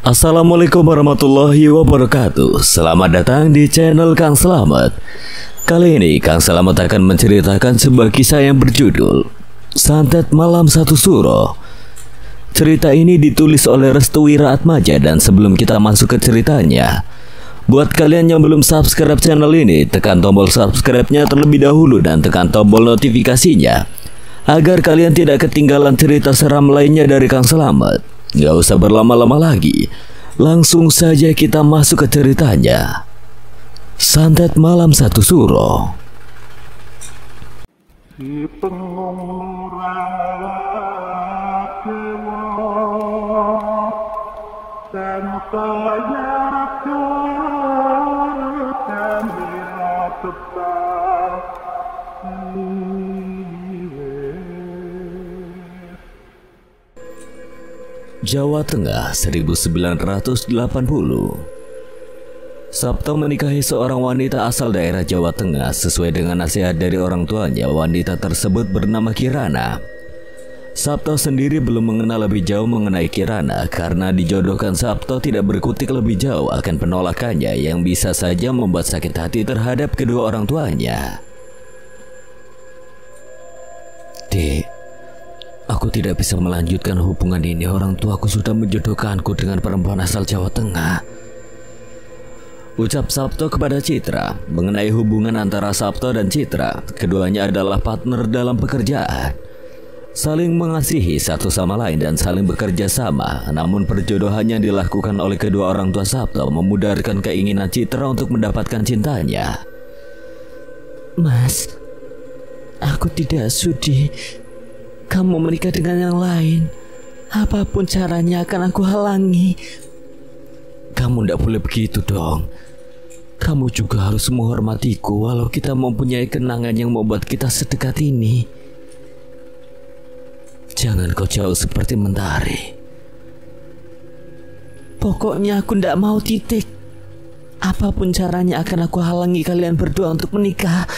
Assalamualaikum warahmatullahi wabarakatuh. Selamat datang di channel Kang Selamat. Kali ini Kang Selamat akan menceritakan sebuah kisah yang berjudul Santet Malam Satu Suro. Cerita ini ditulis oleh Restu Wiraatmaja. Dan sebelum kita masuk ke ceritanya, buat kalian yang belum subscribe channel ini, tekan tombol subscribe-nya terlebih dahulu dan tekan tombol notifikasinya agar kalian tidak ketinggalan cerita seram lainnya dari Kang Selamat. Gak usah berlama-lama lagi, langsung saja kita masuk ke ceritanya. Santet Malam Satu Suro. Si pengumura dewa tanpa yakin dan tetap Jawa Tengah 1980. Sabto menikahi seorang wanita asal daerah Jawa Tengah. Sesuai dengan nasihat dari orang tuanya, wanita tersebut bernama Kirana. Sabto sendiri belum mengenal lebih jauh mengenai Kirana karena dijodohkan Sabto tidak berkutik lebih jauh akan penolakannya yang bisa saja membuat sakit hati terhadap kedua orang tuanya. Dek, aku tidak bisa melanjutkan hubungan ini. Orang tuaku sudah menjodohkanku dengan perempuan asal Jawa Tengah, ucap Sabto kepada Citra. Mengenai hubungan antara Sabto dan Citra, keduanya adalah partner dalam pekerjaan, saling mengasihi satu sama lain dan saling bekerja sama. Namun perjodohannya dilakukan oleh kedua orang tua Sabto memudarkan keinginan Citra untuk mendapatkan cintanya. Mas, aku tidak sudi kamu menikah dengan yang lain. Apapun caranya akan aku halangi. Kamu tidak boleh begitu dong. Kamu juga harus menghormatiku walau kita mempunyai kenangan yang membuat kita sedekat ini. Jangan kau jauh seperti mentari. Pokoknya aku tidak mau, titik. Apapun caranya akan aku halangi kalian berdua untuk menikah.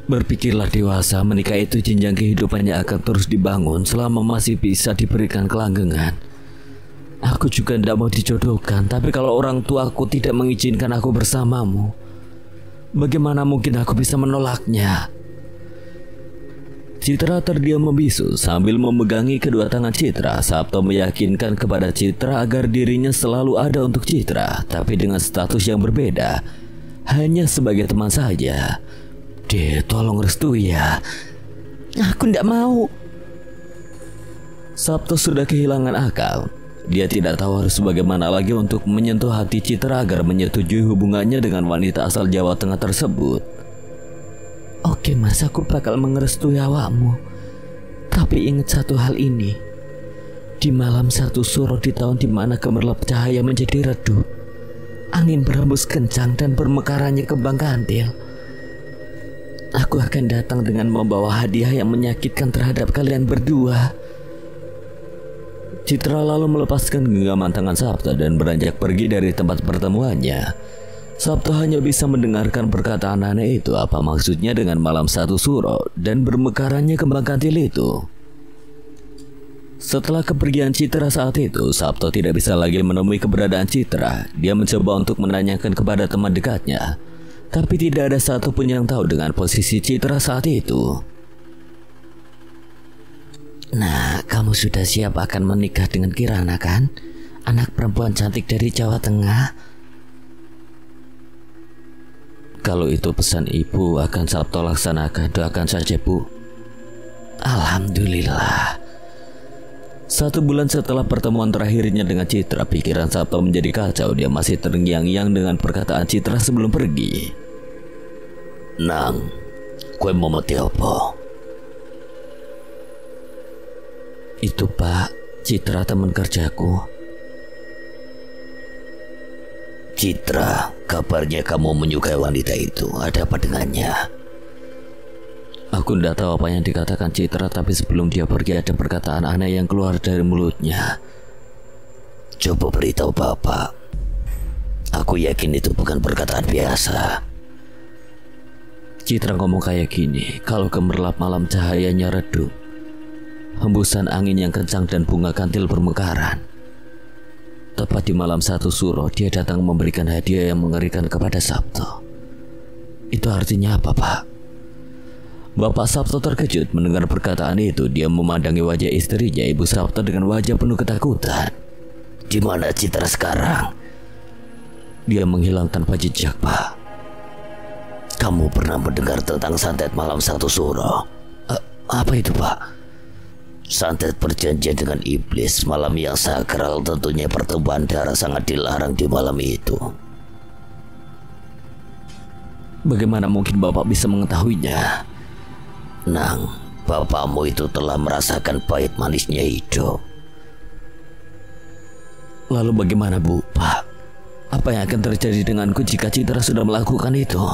Berpikirlah dewasa, menikah itu jenjang kehidupannya akan terus dibangun selama masih bisa diberikan kelanggengan. Aku juga tidak mau dijodohkan, tapi kalau orang tuaku tidak mengizinkan aku bersamamu, bagaimana mungkin aku bisa menolaknya? Citra terdiam membisu sambil memegangi kedua tangan Citra. Sabto meyakinkan kepada Citra agar dirinya selalu ada untuk Citra, tapi dengan status yang berbeda, hanya sebagai teman saja. Dek, tolong restui ya. Aku tidak mau. Sabto sudah kehilangan akal. Dia tidak tahu harus bagaimana lagi untuk menyentuh hati Citra agar menyetujui hubungannya dengan wanita asal Jawa Tengah tersebut. Oke mas, aku bakal mengerestui awakmu. Tapi ingat satu hal ini. Di malam satu suro, di tahun dimana gemerlap cahaya menjadi redup, angin berhembus kencang dan bermekarannya kembang kantil, aku akan datang dengan membawa hadiah yang menyakitkan terhadap kalian berdua. Citra lalu melepaskan genggaman tangan Sabto dan beranjak pergi dari tempat pertemuannya. Sabto hanya bisa mendengarkan perkataan aneh itu. Apa maksudnya dengan malam satu suro dan bermekarannya kembang kantil itu? Setelah kepergian Citra saat itu, Sabto tidak bisa lagi menemui keberadaan Citra. Dia mencoba untuk menanyakan kepada teman dekatnya, tapi tidak ada satupun yang tahu dengan posisi Citra saat itu. Nah, kamu sudah siap akan menikah dengan Kirana kan? Anak perempuan cantik dari Jawa Tengah. Kalau itu pesan ibu, akan Sabto laksanakan. Doakan saja, Bu. Alhamdulillah. 1 bulan setelah pertemuan terakhirnya dengan Citra, pikiran Sabto menjadi kacau. Dia masih terngiang-ngiang dengan perkataan Citra sebelum pergi. Nang, kue mau mati apa? Itu Pak, Citra teman kerjaku. Citra, kabarnya kamu menyukai wanita itu. Ada apa dengannya? Aku tidak tahu apa yang dikatakan Citra, tapi sebelum dia pergi ada perkataan aneh yang keluar dari mulutnya. Coba beritahu Bapak. Aku yakin itu bukan perkataan biasa. Citra ngomong kayak gini, kalau gemerlap malam cahayanya redup, hembusan angin yang kencang dan bunga kantil bermekaran. Tepat di malam 1 Suro, dia datang memberikan hadiah yang mengerikan kepada Sabto. Itu artinya apa, Pak? Bapak Sabto terkejut mendengar perkataan itu. Dia memandangi wajah istrinya, Ibu Sabto, dengan wajah penuh ketakutan. Di mana Citra sekarang? Dia menghilang tanpa jejak, Pak. Kamu pernah mendengar tentang santet malam 1 Suro? Apa itu, Pak? Santet perjanjian dengan iblis malam yang sakral. Tentunya pertumpahan darah sangat dilarang di malam itu. Bagaimana mungkin Bapak bisa mengetahuinya? Nang, bapakmu itu telah merasakan pahit manisnya hidup. Lalu bagaimana, Bu? Pak, apa yang akan terjadi denganku jika Citra sudah melakukan itu?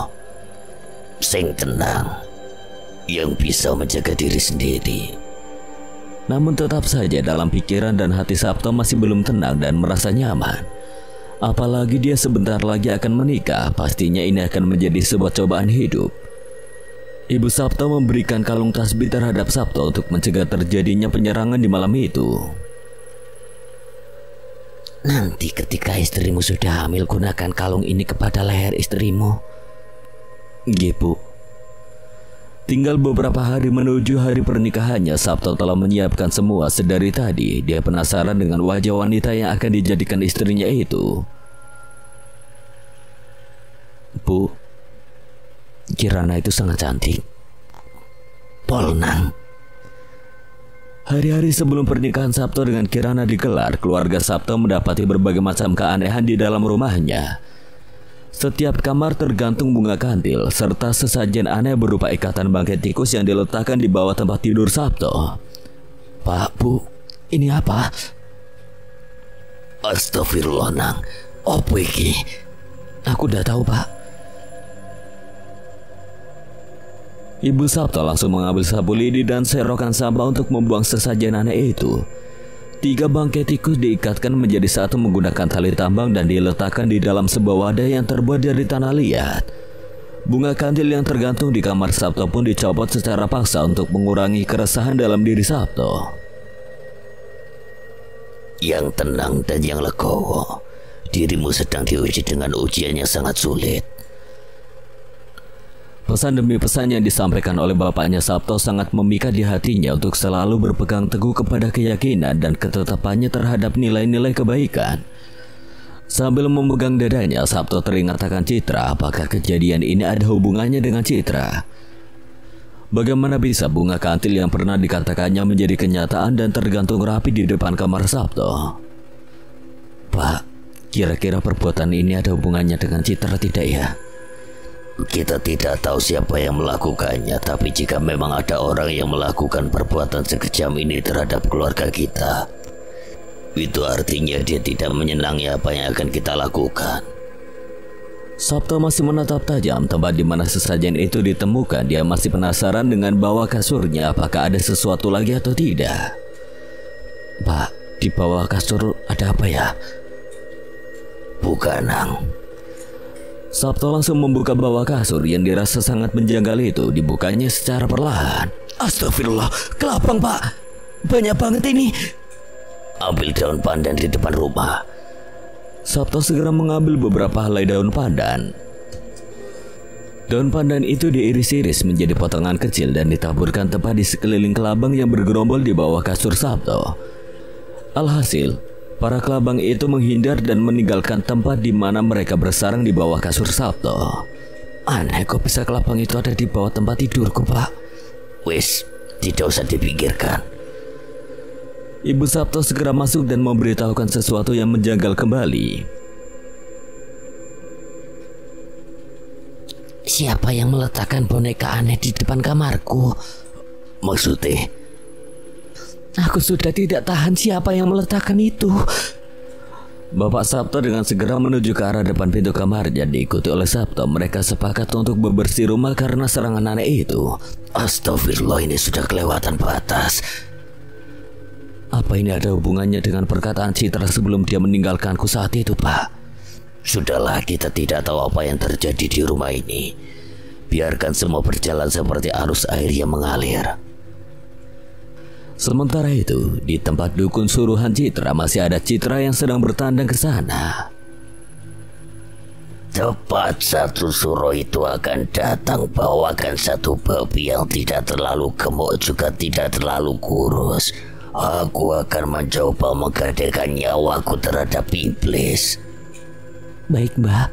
Sing tenang, yang bisa menjaga diri sendiri. Namun tetap saja dalam pikiran dan hati Sabto masih belum tenang dan merasa nyaman. Apalagi dia sebentar lagi akan menikah. Pastinya ini akan menjadi sebuah cobaan hidup. Ibu Sabto memberikan kalung tasbih terhadap Sabto untuk mencegah terjadinya penyerangan di malam itu. Nanti ketika istrimu sudah hamil, gunakan kalung ini kepada leher istrimu. Gitu. Tinggal beberapa hari menuju hari pernikahannya, Sabto telah menyiapkan semua sedari tadi. Dia penasaran dengan wajah wanita yang akan dijadikan istrinya itu. Bu, Kirana itu sangat cantik. Polnang. Hari-hari sebelum pernikahan Sabto dengan Kirana digelar, keluarga Sabto mendapati berbagai macam keanehan di dalam rumahnya. Setiap kamar tergantung bunga kantil, serta sesajen aneh berupa ikatan bangkai tikus yang diletakkan di bawah tempat tidur Sabto. Pak, Bu, ini apa? Astagfirullah, Nang. Apa iki? Aku udah tahu, Pak. Ibu Sabto langsung mengambil sapu lidi dan serokan sampah untuk membuang sesajen aneh itu. 3 bangkai tikus diikatkan menjadi satu menggunakan tali tambang dan diletakkan di dalam sebuah wadah yang terbuat dari tanah liat. Bunga kantil yang tergantung di kamar Sabto pun dicopot secara paksa untuk mengurangi keresahan dalam diri Sabto. Yang tenang dan yang legowo. Dirimu sedang diuji dengan ujian yang sangat sulit. Pesan demi pesan yang disampaikan oleh bapaknya Sabto sangat memikat di hatinya untuk selalu berpegang teguh kepada keyakinan dan ketetapannya terhadap nilai-nilai kebaikan. Sambil memegang dadanya, Sabto teringat akan Citra. Apakah kejadian ini ada hubungannya dengan Citra? Bagaimana bisa bunga kantil yang pernah dikatakannya menjadi kenyataan dan tergantung rapi di depan kamar Sabto? Pak, kira-kira perbuatan ini ada hubungannya dengan Citra tidak ya? Kita tidak tahu siapa yang melakukannya, tapi jika memang ada orang yang melakukan perbuatan sekejam ini terhadap keluarga kita, itu artinya dia tidak menyenangi apa yang akan kita lakukan. Sabto masih menatap tajam tempat di mana sesajen itu ditemukan. Dia masih penasaran dengan bawah kasurnya, apakah ada sesuatu lagi atau tidak. Pak, di bawah kasur ada apa ya? Bukan, Nang. Sabto langsung membuka bawah kasur yang dirasa sangat menjanggal itu. Dibukanya secara perlahan. Astagfirullah, kelapang, Pak. Banyak banget ini. Ambil daun pandan di depan rumah. Sabto segera mengambil beberapa helai daun pandan. Daun pandan itu diiris-iris menjadi potongan kecil dan ditaburkan tepat di sekeliling kelabang yang bergerombol di bawah kasur Sabto. Alhasil, para kelabang itu menghindar dan meninggalkan tempat di mana mereka bersarang di bawah kasur Sabto. Aneh, kok bisa kelabang itu ada di bawah tempat tidurku, Pak? Wis, tidak usah dipikirkan. Ibu Sabto segera masuk dan memberitahukan sesuatu yang menjanggal kembali. Siapa yang meletakkan boneka aneh di depan kamarku? Maksudnya? Aku sudah tidak tahan, siapa yang meletakkan itu? Bapak Sabto dengan segera menuju ke arah depan pintu kamarnya. Diikuti oleh Sabto, mereka sepakat untuk bebersih rumah karena serangan aneh itu. Astagfirullah, ini sudah kelewatan batas. Apa ini ada hubungannya dengan perkataan Citra sebelum dia meninggalkanku saat itu, Pak? Sudahlah, kita tidak tahu apa yang terjadi di rumah ini. Biarkan semua berjalan seperti arus air yang mengalir. Sementara itu, di tempat dukun suruhan Citra masih ada Citra yang sedang bertandang ke sana. Tepat satu suro itu akan datang bawakan satu babi yang tidak terlalu gemuk juga tidak terlalu kurus. Aku akan mencoba menggadaikan nyawaku terhadap iblis. Baik, Mbah.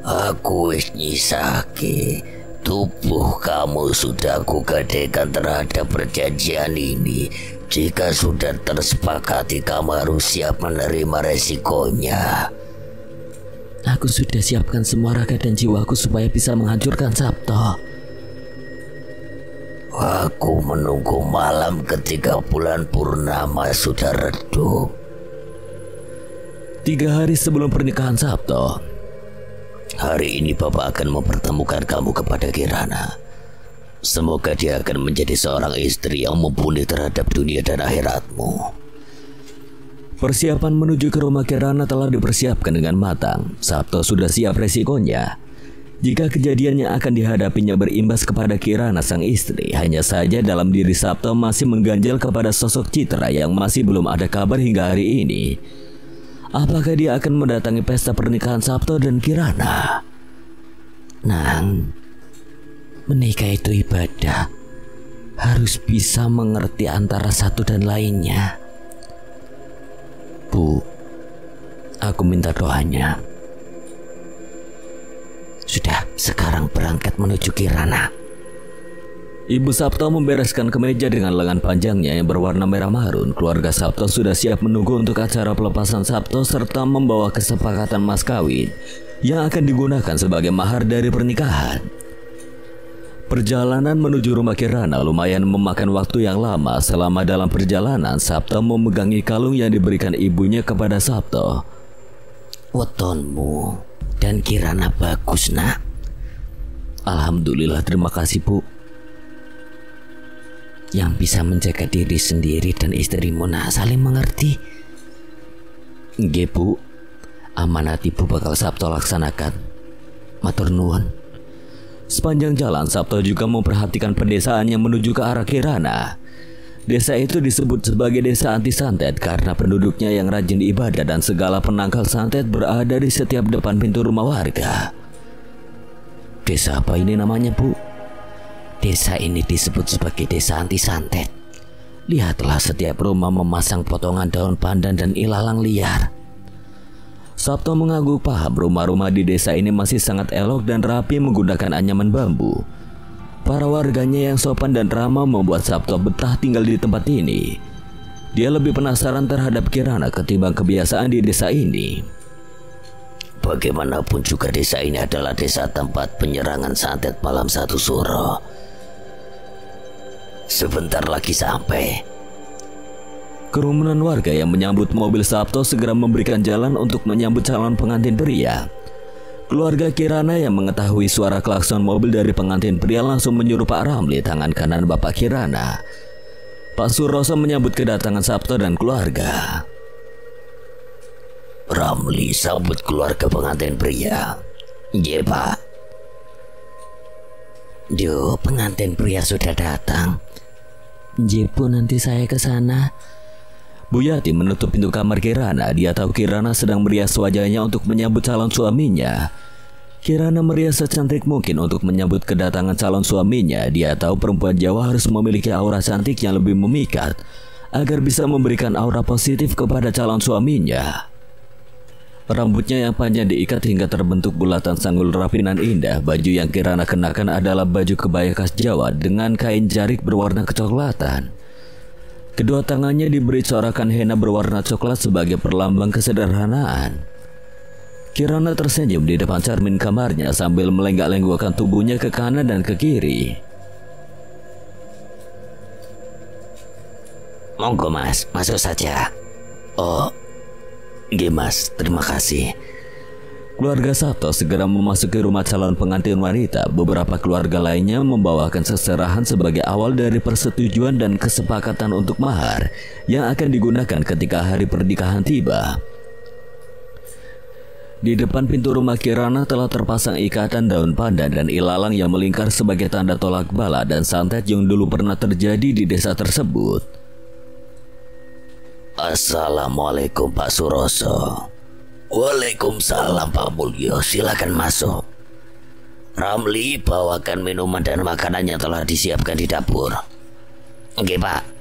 Aku wis nyisake. Tubuh kamu sudah aku gadaikan terhadap perjanjian ini. Jika sudah tersepakati, kamu harus siap menerima resikonya. Aku sudah siapkan semua raga dan jiwaku supaya bisa menghancurkan Sabto. Aku menunggu malam ketika bulan purnama sudah redup. 3 hari sebelum pernikahan Sabto, hari ini Bapak akan mempertemukan kamu kepada Kirana. Semoga dia akan menjadi seorang istri yang mumpuni terhadap dunia dan akhiratmu. Persiapan menuju ke rumah Kirana telah dipersiapkan dengan matang. Sabto sudah siap resikonya. Jika kejadian yang akan dihadapinya berimbas kepada Kirana sang istri, hanya saja dalam diri Sabto masih mengganjal kepada sosok Citra yang masih belum ada kabar hingga hari ini. Apakah dia akan mendatangi pesta pernikahan Sabto dan Kirana? Nang, menikah itu ibadah. Harus bisa mengerti antara satu dan lainnya. Bu, aku minta doanya. Sudah, sekarang berangkat menuju Kirana. Ibu Sabto membereskan kemeja dengan lengan panjangnya yang berwarna merah marun. Keluarga Sabto sudah siap menunggu untuk acara pelepasan Sabto serta membawa kesepakatan mas kawin yang akan digunakan sebagai mahar dari pernikahan. Perjalanan menuju rumah Kirana lumayan memakan waktu yang lama. Selama dalam perjalanan, Sabto memegangi kalung yang diberikan ibunya kepada Sabto. Wetonmu dan Kirana bagus, nak. Alhamdulillah, terima kasih, Bu. Yang bisa menjaga diri sendiri dan istrimu, nak, saling mengerti. Nggih, Bu. Amanat Ibu bakal Sabto laksanakan. Matur nuwun. Sepanjang jalan, Sabto juga memperhatikan pedesaan yang menuju ke arah Kirana. Desa itu disebut sebagai desa anti santet karena penduduknya yang rajin ibadah dan segala penangkal santet berada di setiap depan pintu rumah warga. Desa apa ini namanya, Bu? Desa ini disebut sebagai desa anti santet. Lihatlah, setiap rumah memasang potongan daun pandan dan ilalang liar. Sabto mengangguk paham rumah-rumah di desa ini masih sangat elok dan rapi menggunakan anyaman bambu. Para warganya yang sopan dan ramah membuat Sabto betah tinggal di tempat ini. Dia lebih penasaran terhadap Kirana ketimbang kebiasaan di desa ini. Bagaimanapun juga desa ini adalah desa tempat penyerangan santet malam satu suro. Sebentar lagi sampai. Kerumunan warga yang menyambut mobil Sabto segera memberikan jalan untuk menyambut calon pengantin pria. Keluarga Kirana yang mengetahui suara klakson mobil dari pengantin pria langsung menyuruh Pak Ramli, tangan kanan Bapak Kirana. Pak Suroso menyambut kedatangan Sabto dan keluarga. Ramli sambut keluarga pengantin pria. Iya, Pak. Yo, pengantin pria sudah datang. Jipu, nanti saya ke sana. Bu Yati menutup pintu kamar Kirana. Dia tahu Kirana sedang merias wajahnya untuk menyambut calon suaminya. Kirana merias secantik mungkin untuk menyambut kedatangan calon suaminya. Dia tahu perempuan Jawa harus memiliki aura cantik yang lebih memikat agar bisa memberikan aura positif kepada calon suaminya. Rambutnya yang panjang diikat hingga terbentuk bulatan sanggul rapi dan indah. Baju yang Kirana kenakan adalah baju kebaya khas Jawa dengan kain jarik berwarna kecoklatan. Kedua tangannya diberi corakan henna berwarna coklat sebagai perlambang kesederhanaan. Kirana tersenyum di depan cermin kamarnya sambil melenggak-lenggokkan tubuhnya ke kanan dan ke kiri. Monggo, Mas, masuk saja. Oh, nggih, Mas, terima kasih. Keluarga Sabto segera memasuki rumah calon pengantin wanita. Beberapa keluarga lainnya membawakan seserahan sebagai awal dari persetujuan dan kesepakatan untuk mahar yang akan digunakan ketika hari pernikahan tiba. Di depan pintu rumah Kirana telah terpasang ikatan daun pandan dan ilalang yang melingkar sebagai tanda tolak bala dan santet yang dulu pernah terjadi di desa tersebut. Assalamualaikum Pak Suroso. Waalaikumsalam Pak Mulyo, silakan masuk. Ramli, bawakan minuman dan makanan yang telah disiapkan di dapur. Oke Pak.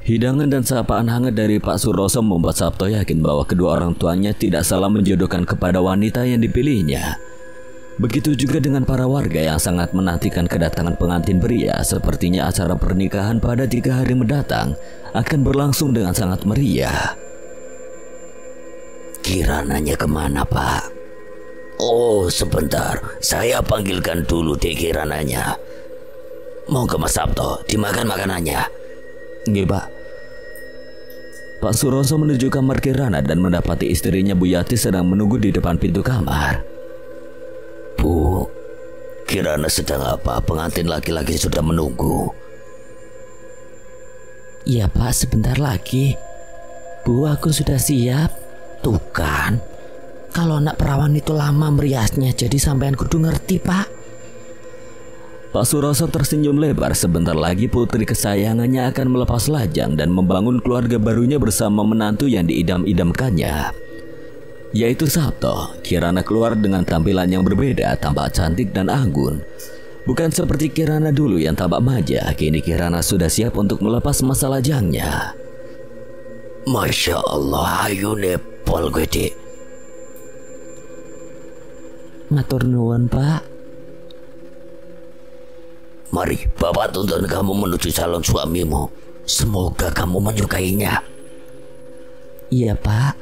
Hidangan dan sapaan hangat dari Pak Suroso membuat Sabto yakin bahwa kedua orang tuanya tidak salah menjodohkan kepada wanita yang dipilihnya. Begitu juga dengan para warga yang sangat menantikan kedatangan pengantin pria. Sepertinya acara pernikahan pada 3 hari mendatang akan berlangsung dengan sangat meriah. Kirananya kemana Pak? Oh sebentar, saya panggilkan dulu deh Kirananya. Mau ke Mas Sabto, dimakan makanannya. Nggih Pak. Pak Suroso menuju kamar Kirana dan mendapati istrinya Bu Yati sedang menunggu di depan pintu kamar. Bu, Kirana sedang apa? Pengantin laki-laki sudah menunggu. Iya Pak, sebentar lagi. Bu, aku sudah siap. Tuh kan, kalau anak perawan itu lama meriasnya, jadi sampean kudu ngerti Pak. Pak Suroso tersenyum lebar. Sebentar lagi putri kesayangannya akan melepas lajang dan membangun keluarga barunya bersama menantu yang diidam-idamkannya, yaitu Sabto. Kirana keluar dengan tampilan yang berbeda, tampak cantik dan anggun. Bukan seperti Kirana dulu yang tampak manja. Kini Kirana sudah siap untuk melepas masa lajangnya. Masya Allah, ayo nepol gede. Ngatur nuwun Pak. Mari, Bapak tuntun kamu menuju calon suamimu. Semoga kamu menyukainya. Iya Pak.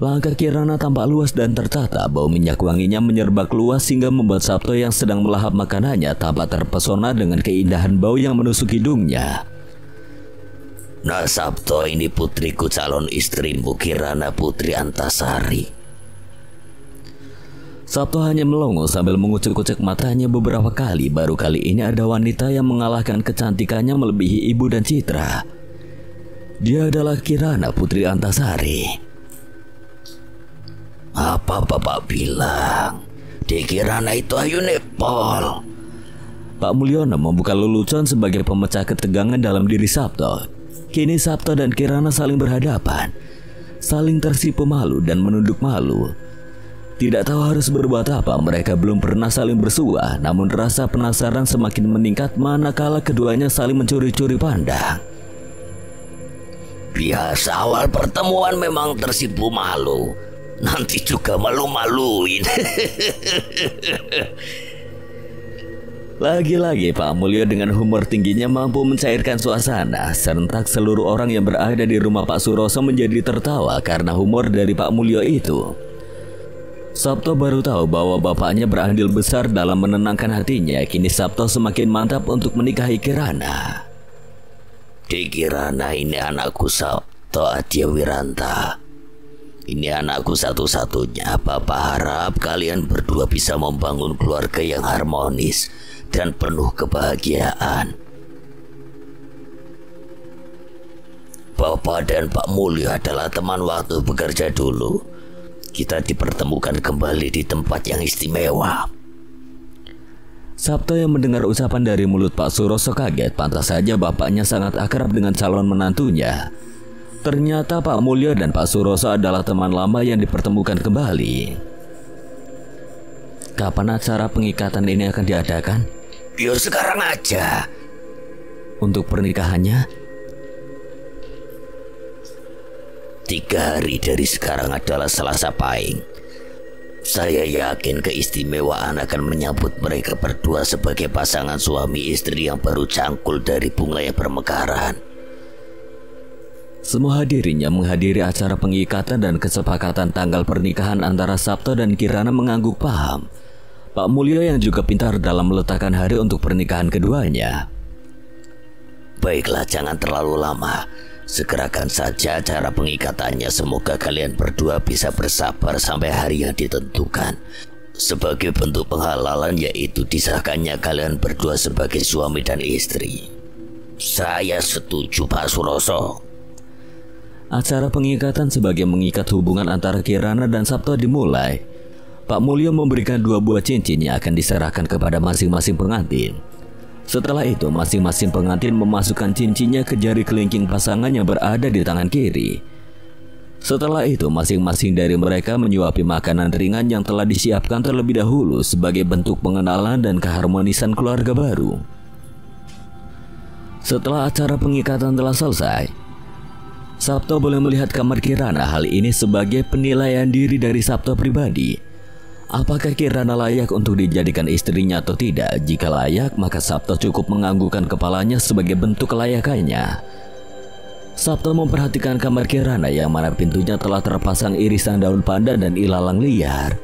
Langkah Kirana tampak luas dan tertata. Bau minyak wanginya menyerbak luas hingga membuat Sabto yang sedang melahap makanannya tampak terpesona dengan keindahan bau yang menusuk hidungnya. Nah Sabto, ini putriku calon istrimu Kirana Putri Antasari. Sabto hanya melongo sambil mengucek-ucek matanya beberapa kali. Baru kali ini ada wanita yang mengalahkan kecantikannya melebihi ibu dan Citra. Dia adalah Kirana Putri Antasari. Apa Bapak bilang? Di Kirana itu ayo nepol. Pak Mulyono membuka lelucon sebagai pemecah ketegangan dalam diri Sabto. Kini Sabto dan Kirana saling berhadapan, saling tersipu malu dan menunduk malu. Tidak tahu harus berbuat apa, mereka belum pernah saling bersua. Namun rasa penasaran semakin meningkat manakala keduanya saling mencuri-curi pandang. Biasa awal pertemuan memang tersipu malu, nanti juga malu-maluin. Lagi-lagi Pak Mulyo dengan humor tingginya mampu mencairkan suasana. Serentak seluruh orang yang berada di rumah Pak Suroso menjadi tertawa karena humor dari Pak Mulyo itu. Sabto baru tahu bahwa bapaknya berandil besar dalam menenangkan hatinya. Kini Sabto semakin mantap untuk menikahi Kirana. Di Kirana ini anakku Sabto Adya Wiranta. Ini anakku satu-satunya. Bapak harap kalian berdua bisa membangun keluarga yang harmonis dan penuh kebahagiaan. Bapak dan Pak Mulyo adalah teman waktu bekerja dulu. Kita dipertemukan kembali di tempat yang istimewa. Sabto yang mendengar ucapan dari mulut Pak Suroso kaget. Pantas saja bapaknya sangat akrab dengan calon menantunya. Ternyata Pak Mulyo dan Pak Suroso adalah teman lama yang dipertemukan kembali. Kapan acara pengikatan ini akan diadakan? Yo sekarang aja. Untuk pernikahannya? 3 hari dari sekarang adalah Selasa Pahing. Saya yakin keistimewaan akan menyambut mereka berdua sebagai pasangan suami istri yang baru cangkul dari bunga yang bermekaran. Semua hadirinnya menghadiri acara pengikatan dan kesepakatan tanggal pernikahan antara Sabto dan Kirana mengangguk paham. Pak Mulyo yang juga pintar dalam meletakkan hari untuk pernikahan keduanya. Baiklah, jangan terlalu lama. Segerakan saja acara pengikatannya. Semoga kalian berdua bisa bersabar sampai hari yang ditentukan. Sebagai bentuk penghalalan, yaitu disahkannya kalian berdua sebagai suami dan istri. Saya setuju Pak Suroso. Acara pengikatan sebagai mengikat hubungan antara Kirana dan Sabto dimulai. Pak Mulyo memberikan 2 buah cincin yang akan diserahkan kepada masing-masing pengantin. Setelah itu, masing-masing pengantin memasukkan cincinnya ke jari kelingking pasangan yang berada di tangan kiri. Setelah itu, masing-masing dari mereka menyuapi makanan ringan yang telah disiapkan terlebih dahulu sebagai bentuk pengenalan dan keharmonisan keluarga baru. Setelah acara pengikatan telah selesai, Sabto boleh melihat kamar Kirana. Hal ini sebagai penilaian diri dari Sabto pribadi. Apakah Kirana layak untuk dijadikan istrinya atau tidak? Jika layak, maka Sabto cukup menganggukkan kepalanya sebagai bentuk kelayakannya. Sabto memperhatikan kamar Kirana yang mana pintunya telah terpasang irisan daun pandan dan ilalang liar.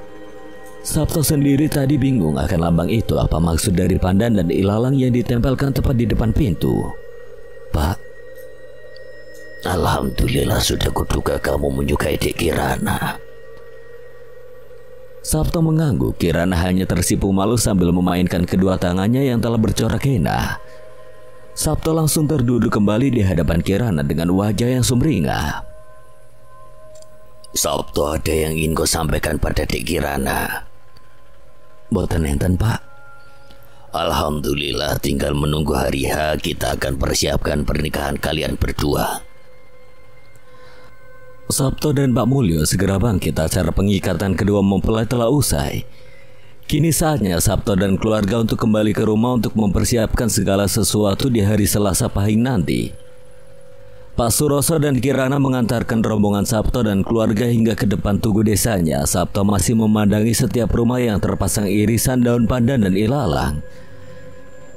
Sabto sendiri tadi bingung akan lambang itu. Apa maksud dari pandan dan ilalang yang ditempelkan tepat di depan pintu? Pak, alhamdulillah sudah kuduga kamu menyukai Dek Kirana. Sabto mengangguk. Kirana hanya tersipu malu sambil memainkan kedua tangannya yang telah bercorak henna. Sabto langsung terduduk kembali di hadapan Kirana dengan wajah yang sumringah. Sabto, ada yang ingin kau sampaikan pada Dek Kirana? Boten enten, Pak. Alhamdulillah, tinggal menunggu hari H, kita akan persiapkan pernikahan kalian berdua. Sabto dan Pak Mulyo segera bangkit. Acara pengikatan kedua mempelai telah usai. Kini saatnya Sabto dan keluarga untuk kembali ke rumah untuk mempersiapkan segala sesuatu di hari Selasa Pahing nanti. Pak Suroso dan Kirana mengantarkan rombongan Sabto dan keluarga hingga ke depan tugu desanya. Sabto masih memandangi setiap rumah yang terpasang irisan daun pandan dan ilalang.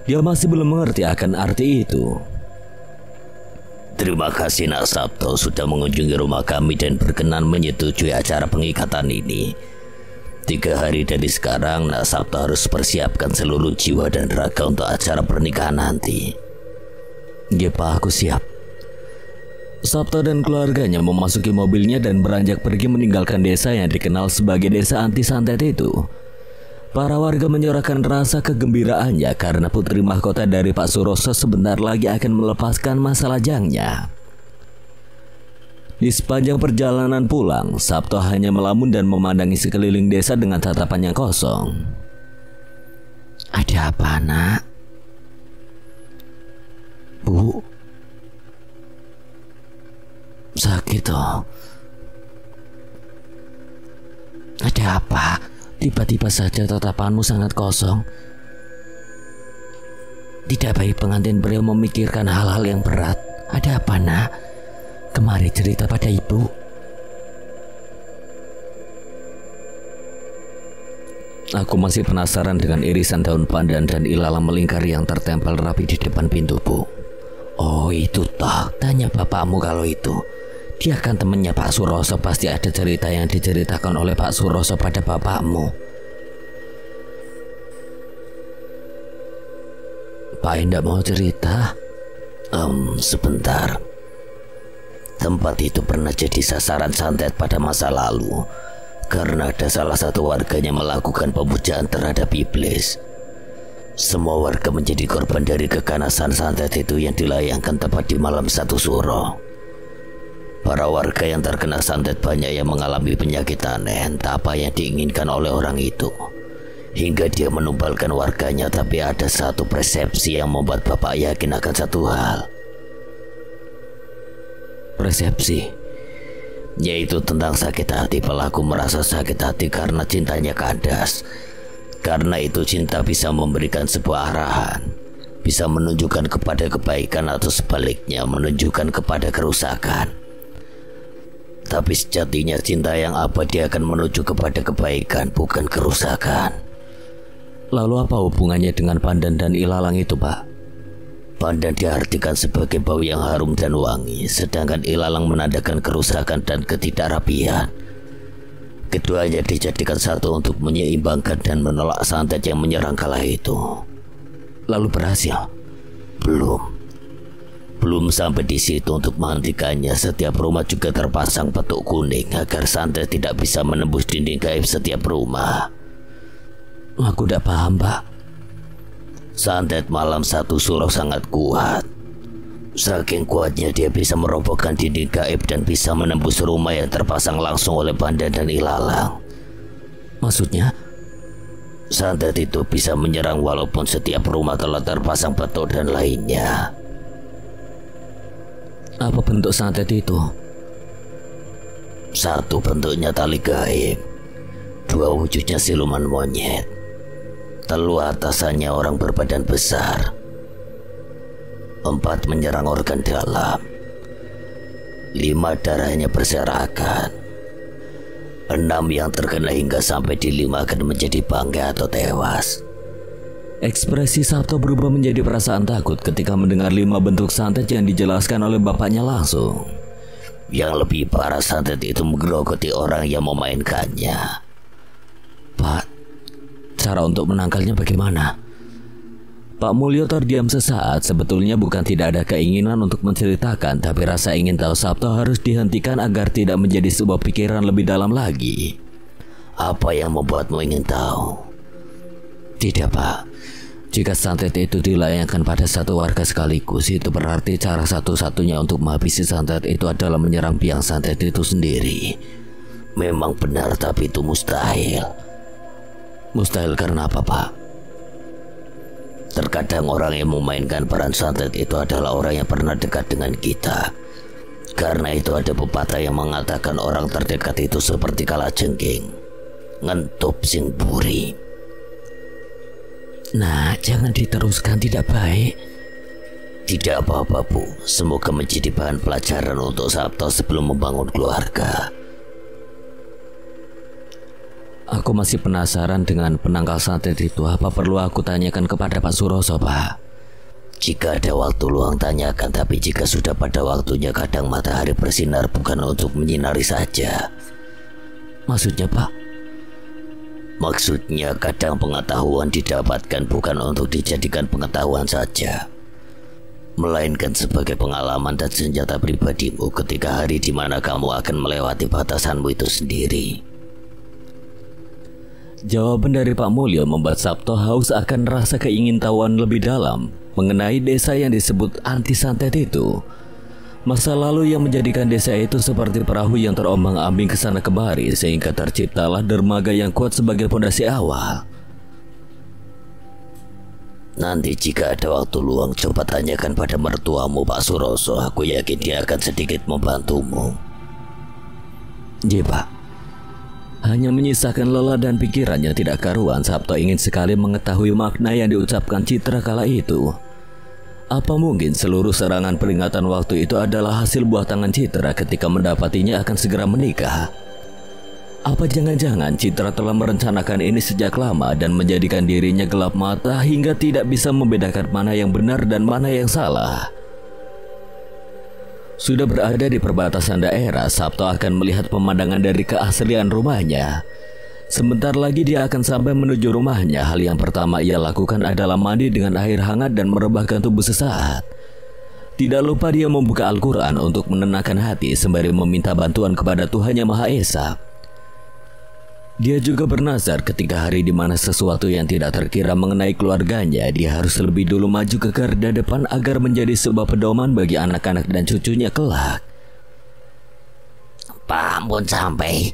Dia masih belum mengerti akan arti itu. Terima kasih Nak Sabto sudah mengunjungi rumah kami dan berkenan menyetujui acara pengikatan ini. 3 hari dari sekarang, Nak Sabto harus persiapkan seluruh jiwa dan raga untuk acara pernikahan nanti. Ya Pak, aku siap. Sabto dan keluarganya memasuki mobilnya dan beranjak pergi meninggalkan desa yang dikenal sebagai desa anti santet itu. Para warga menyuarakan rasa kegembiraannya karena putri mahkota dari Pak Suroso sebentar lagi akan melepaskan masa lajangnya. Di sepanjang perjalanan pulang, Sabto hanya melamun dan memandangi sekeliling desa dengan tatapan yang kosong. Ada apa, Nak? Bu, sakit toh. Ada apa? Tiba-tiba saja tatapanmu sangat kosong. Tidak baik pengantin beliau memikirkan hal-hal yang berat. Ada apa, Nak? Kemari cerita pada ibu. Aku masih penasaran dengan irisan daun pandan dan ilalang melingkar yang tertempel rapi di depan pintu, Bu. Oh, itu toh. Tanya bapakmu kalau itu. Dia kan temannya Pak Suroso, pasti ada cerita yang diceritakan oleh Pak Suroso pada bapakmu. Pak tidak mau cerita? Sebentar. Tempat itu pernah jadi sasaran santet pada masa lalu karena ada salah satu warganya melakukan pemujaan terhadap iblis. Semua warga menjadi korban dari keganasan santet itu yang dilayangkan tepat di malam 1 Suro. Para warga yang terkena santet banyak yang mengalami penyakit aneh, entah apa yang diinginkan oleh orang itu, hingga dia menumbalkan warganya. Tapi ada satu persepsi yang membuat Bapak yakin akan satu hal. Persepsi? Yaitu tentang sakit hati. Pelaku merasa sakit hati karena cintanya kandas. Karena itu cinta bisa memberikan sebuah arahan, bisa menunjukkan kepada kebaikan atau sebaliknya menunjukkan kepada kerusakan. Tapi sejatinya cinta yang abadi akan menuju kepada kebaikan, bukan kerusakan. Lalu apa hubungannya dengan pandan dan ilalang itu, Pak? Pandan diartikan sebagai bau yang harum dan wangi, sedangkan ilalang menandakan kerusakan dan ketidakrapian. Keduanya dijadikan satu untuk menyeimbangkan dan menolak santet yang menyerang kala itu. Lalu berhasil? Belum sampai di situ. Untuk menghentikannya, setiap rumah juga terpasang petuk kuning agar santet tidak bisa menembus dinding gaib setiap rumah. Aku tidak paham, Pak. Santet malam 1 Suro sangat kuat. Saking kuatnya dia bisa merobohkan dinding gaib dan bisa menembus rumah yang terpasang langsung oleh Banda dan Ilalang. Maksudnya? Santet itu bisa menyerang walaupun setiap rumah telah terpasang batu dan lainnya. Apa bentuk santet itu? Satu bentuknya tali gaib, dua wujudnya siluman monyet, telu atasannya orang berbadan besar, 4 menyerang organ dalam, 5 darahnya berserakan, 6 yang terkena hingga sampai di 5 akan menjadi bangkai atau tewas. Ekspresi Sabto berubah menjadi perasaan takut ketika mendengar 5 bentuk santet yang dijelaskan oleh bapaknya langsung. Yang lebih parah, santet itu menggerogoti orang yang memainkannya. Pak, cara untuk menangkalnya bagaimana? Pak Mulyo terdiam sesaat. Sebetulnya bukan tidak ada keinginan untuk menceritakan, tapi rasa ingin tahu Sabto harus dihentikan agar tidak menjadi sebuah pikiran lebih dalam lagi. Apa yang membuatmu ingin tahu? Tidak, Pak. Jika santet itu dilayangkan pada satu warga sekaligus, itu berarti cara satu-satunya untuk menghabisi santet itu adalah menyerang biang santet itu sendiri. Memang benar, tapi itu mustahil. Mustahil karena apa, Pak? Terkadang orang yang memainkan peran santet itu adalah orang yang pernah dekat dengan kita. Karena itu ada pepatah yang mengatakan orang terdekat itu seperti kalajengking, ngentup sing buri. Nah, jangan diteruskan, tidak baik. Tidak apa-apa, Bu. Semoga menjadi bahan pelajaran untuk Sabto sebelum membangun keluarga. Aku masih penasaran dengan penangkal santet itu. Apa perlu aku tanyakan kepada Pak Suroso, Pak? Jika ada waktu luang tanyakan, tapi jika sudah pada waktunya kadang matahari bersinar bukan untuk menyinari saja. Maksudnya, Pak? Maksudnya kadang pengetahuan didapatkan bukan untuk dijadikan pengetahuan saja, melainkan sebagai pengalaman dan senjata pribadimu ketika hari di mana kamu akan melewati batasanmu itu sendiri. Jawaban dari Pak Mulyo membuat Sabto haus akan rasa keingintahuan lebih dalam mengenai desa yang disebut anti santet itu. Masa lalu yang menjadikan desa itu seperti perahu yang terombang-ambing ke sana kemari sehingga terciptalah dermaga yang kuat sebagai fondasi awal. Nanti jika ada waktu luang coba tanyakan pada mertuamu Pak Suroso. Aku yakin dia akan sedikit membantumu. Ya, Pak. Hanya menyisakan lelah dan pikirannya tidak karuan, Sabto ingin sekali mengetahui makna yang diucapkan Citra kala itu. Apa mungkin seluruh serangan peringatan waktu itu adalah hasil buah tangan Citra ketika mendapatinya akan segera menikah? Apa jangan-jangan Citra telah merencanakan ini sejak lama dan menjadikan dirinya gelap mata hingga tidak bisa membedakan mana yang benar dan mana yang salah? Sudah berada di perbatasan daerah, Sabto akan melihat pemandangan dari keaslian rumahnya. Sebentar lagi dia akan sampai menuju rumahnya. Hal yang pertama ia lakukan adalah mandi dengan air hangat dan merebahkan tubuh sesaat. Tidak lupa dia membuka Al-Quran untuk menenangkan hati sembari meminta bantuan kepada Tuhan Yang Maha Esa. Dia juga bernazar ketika hari di mana sesuatu yang tidak terkira mengenai keluarganya, dia harus lebih dulu maju ke garda depan agar menjadi sebuah pedoman bagi anak-anak dan cucunya kelak. Pak, ampun sampai.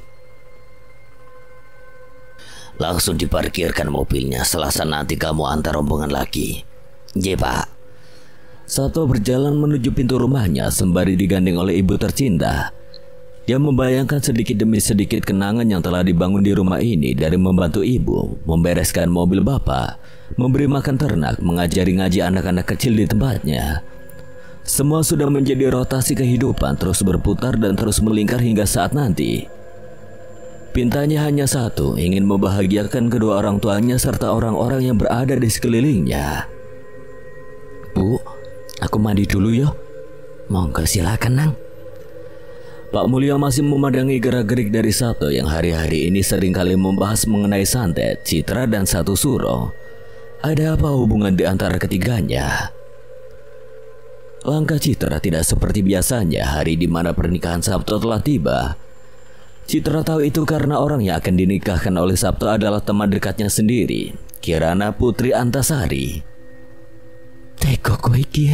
Langsung diparkirkan mobilnya, selasa nanti kamu antar rombongan lagi. Ya, Pak. Sabto berjalan menuju pintu rumahnya sembari digandeng oleh ibu tercinta. Dia membayangkan sedikit demi sedikit kenangan yang telah dibangun di rumah ini, dari membantu ibu, membereskan mobil bapak, memberi makan ternak, mengajari ngaji anak-anak kecil di tempatnya. Semua sudah menjadi rotasi kehidupan, terus berputar dan terus melingkar hingga saat nanti. Pintanya hanya satu, ingin membahagiakan kedua orang tuanya serta orang-orang yang berada di sekelilingnya. Bu, aku mandi dulu ya. Monggo silakan, Nang. Pak Mulyo masih memandangi gerak-gerik dari Sabto yang hari-hari ini seringkali membahas mengenai santet, Citra, dan satu suro. Ada apa hubungan di antara ketiganya? Langkah Citra tidak seperti biasanya hari di mana pernikahan Sabto telah tiba. Citra tahu itu karena orang yang akan dinikahkan oleh Sabto adalah teman dekatnya sendiri, Kirana Putri Antasari. Teko kowe iki.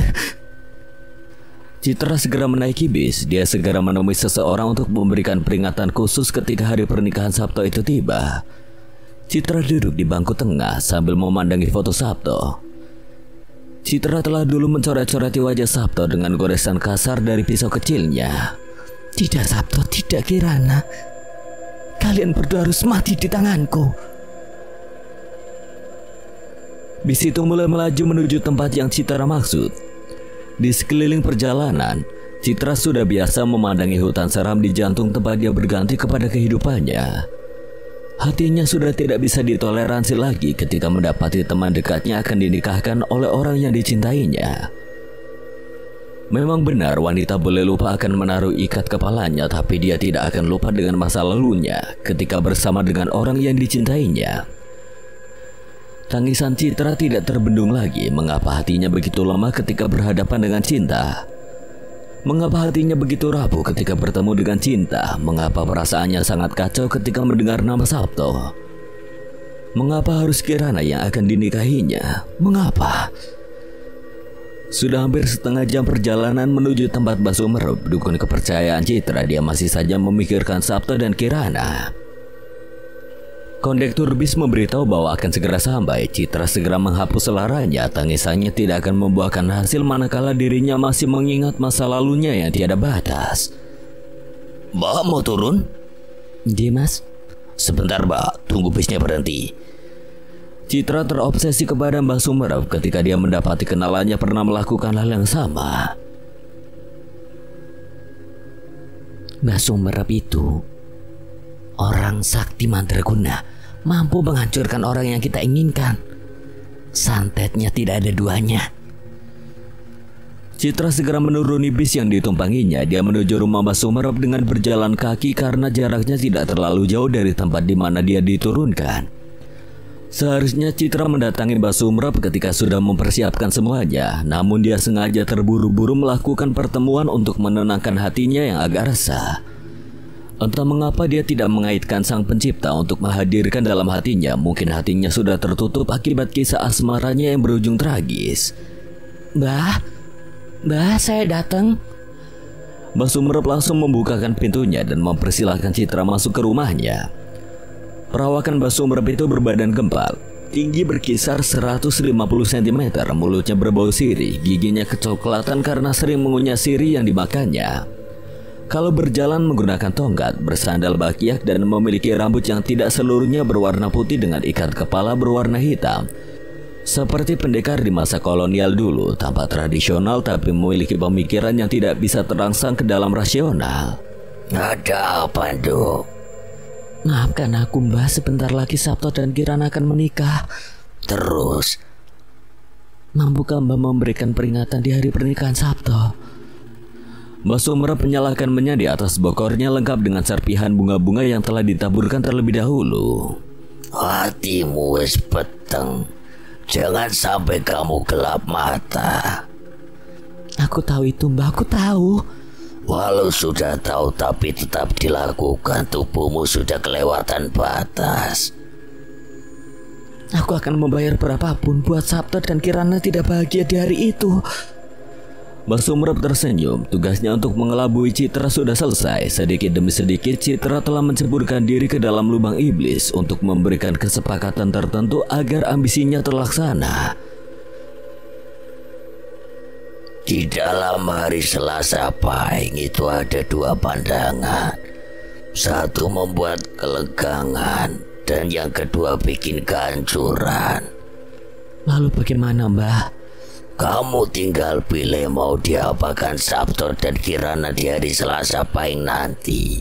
Citra segera menaiki bis. Dia segera menemui seseorang untuk memberikan peringatan khusus ketika hari pernikahan Sabto itu tiba. Citra duduk di bangku tengah sambil memandangi foto Sabto. Citra telah dulu mencoret-coreti wajah Sabto dengan goresan kasar dari pisau kecilnya. Tidak Sabto, tidak Kirana. Kalian berdua harus mati di tanganku. Bis itu mulai melaju menuju tempat yang Citra maksud. Di sekeliling perjalanan, Citra sudah biasa memandangi hutan seram di jantung tempat dia berganti kepada kehidupannya. Hatinya sudah tidak bisa ditoleransi lagi ketika mendapati teman dekatnya akan dinikahkan oleh orang yang dicintainya. Memang benar wanita boleh lupa akan menaruh ikat kepalanya, tapi dia tidak akan lupa dengan masa lalunya ketika bersama dengan orang yang dicintainya. Tangisan Citra tidak terbendung lagi. Mengapa hatinya begitu lemah ketika berhadapan dengan cinta? Mengapa hatinya begitu rapuh ketika bertemu dengan cinta? Mengapa perasaannya sangat kacau ketika mendengar nama Sabto? Mengapa harus Kirana yang akan dinikahinya? Mengapa? Sudah hampir setengah jam perjalanan menuju tempat basuh merep dukun kepercayaan Citra, dia masih saja memikirkan Sabto dan Kirana. Kondektur bis memberitahu bahwa akan segera sampai. Citra segera menghapus selaranya. Tangisannya tidak akan membuahkan hasil manakala dirinya masih mengingat masa lalunya yang tiada batas. Mbak mau turun? Dimas, Sebentar Mbak, tunggu bisnya berhenti. Citra terobsesi kepada Mbah Sumerep ketika dia mendapati kenalannya pernah melakukan hal yang sama. Mbah Sumerep itu orang sakti mandraguna, mampu menghancurkan orang yang kita inginkan. Santetnya tidak ada duanya. Citra segera menuruni bis yang ditumpanginya. Dia menuju rumah Mbah Sumerep dengan berjalan kaki karena jaraknya tidak terlalu jauh dari tempat di mana dia diturunkan. Seharusnya Citra mendatangi Mbah Sumerep ketika sudah mempersiapkan semuanya, namun dia sengaja terburu-buru melakukan pertemuan untuk menenangkan hatinya yang agak resah. Entah mengapa dia tidak mengaitkan Sang Pencipta untuk menghadirkan dalam hatinya. Mungkin hatinya sudah tertutup akibat kisah asmaranya yang berujung tragis. Mbah, saya datang. Mbah Sumerep langsung membukakan pintunya dan mempersilahkan Citra masuk ke rumahnya. Perawakan Mbah Sumerep itu berbadan gempal, tinggi berkisar 150 cm, mulutnya berbau sirih, giginya kecoklatan karena sering mengunyah sirih yang dimakannya. Kalau berjalan menggunakan tongkat, bersandal bakyak dan memiliki rambut yang tidak seluruhnya berwarna putih dengan ikat kepala berwarna hitam. Seperti pendekar di masa kolonial dulu, tampak tradisional tapi memiliki pemikiran yang tidak bisa terangsang ke dalam rasional. Ada apa, Dok? Maafkan aku Mbah, sebentar lagi Sabto dan Kirana akan menikah. Terus? Mampukah Mbah memberikan peringatan di hari pernikahan Sabto? Mbah Sumerep menyalakannya di atas bokornya lengkap dengan serpihan bunga-bunga yang telah ditaburkan terlebih dahulu. Hatimu wis peteng. Jangan sampai kamu gelap mata. Aku tahu itu Mbah, aku tahu. Walau sudah tahu tapi tetap dilakukan, tubuhmu sudah kelewatan batas. Aku akan membayar berapapun buat Sabto dan Kirana tidak bahagia di hari itu. Mbah Sumerep tersenyum. Tugasnya untuk mengelabui Citra sudah selesai. Sedikit demi sedikit Citra telah menceburkan diri ke dalam lubang iblis untuk memberikan kesepakatan tertentu agar ambisinya terlaksana. Di dalam hari Selasa Pahing itu ada dua pandangan. Satu membuat kelegangan dan yang kedua bikin kehancuran. Lalu bagaimana Mbah? Kamu tinggal pilih mau diapakan Sabto dan Kirana di hari Selasa Pahing nanti.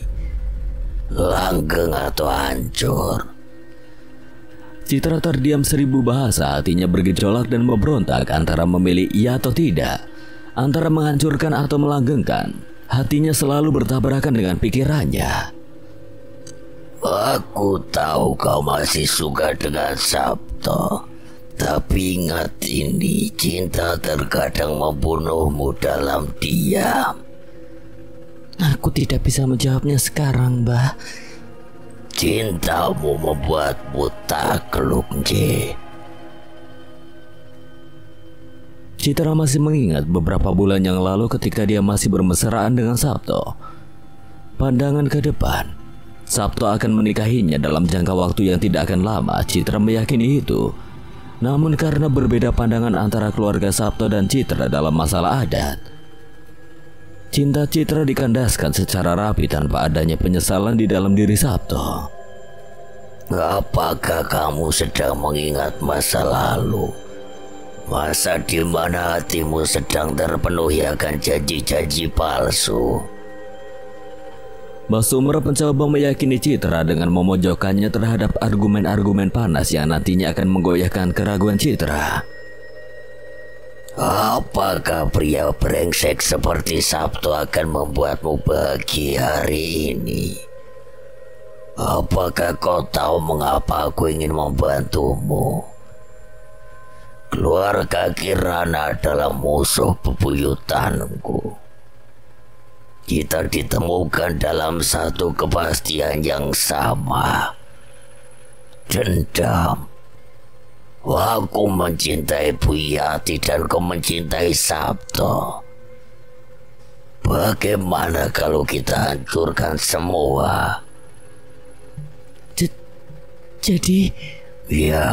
Langgeng atau hancur. Citra terdiam 1000 bahasa. Hatinya bergejolak dan memberontak antara memilih iya atau tidak, antara menghancurkan atau melanggengkan. Hatinya selalu bertabrakan dengan pikirannya. Aku tahu kau masih suka dengan Sabto, tapi ingat ini, cinta terkadang membunuhmu dalam diam. Aku tidak bisa menjawabnya sekarang, Mbah. Cintamu membuatmu takluk, J. Citra masih mengingat beberapa bulan yang lalu ketika dia masih bermesraan dengan Sabto. Pandangan ke depan, Sabto akan menikahinya dalam jangka waktu yang tidak akan lama. Citra meyakini itu. Namun karena berbeda pandangan antara keluarga Sabto dan Citra dalam masalah adat, cinta Citra dikandaskan secara rapi tanpa adanya penyesalan di dalam diri Sabto. Apakah kamu sedang mengingat masa lalu? Masa di mana hatimu sedang terpenuhi akan janji-janji palsu? Mbah Sumer mencoba meyakini Citra dengan memojokkannya terhadap argumen-argumen panas yang nantinya akan menggoyahkan keraguan Citra. Apakah pria brengsek seperti Sabto akan membuatmu bahagia hari ini? Apakah kau tahu mengapa aku ingin membantumu? Keluarga Kirana adalah musuh bebuyutanku. Kita ditemukan dalam satu kepastian yang sama. Dendam. Aku mencintai Buyati dan kau mencintai Sabto. Bagaimana kalau kita hancurkan semua? Jadi, ya,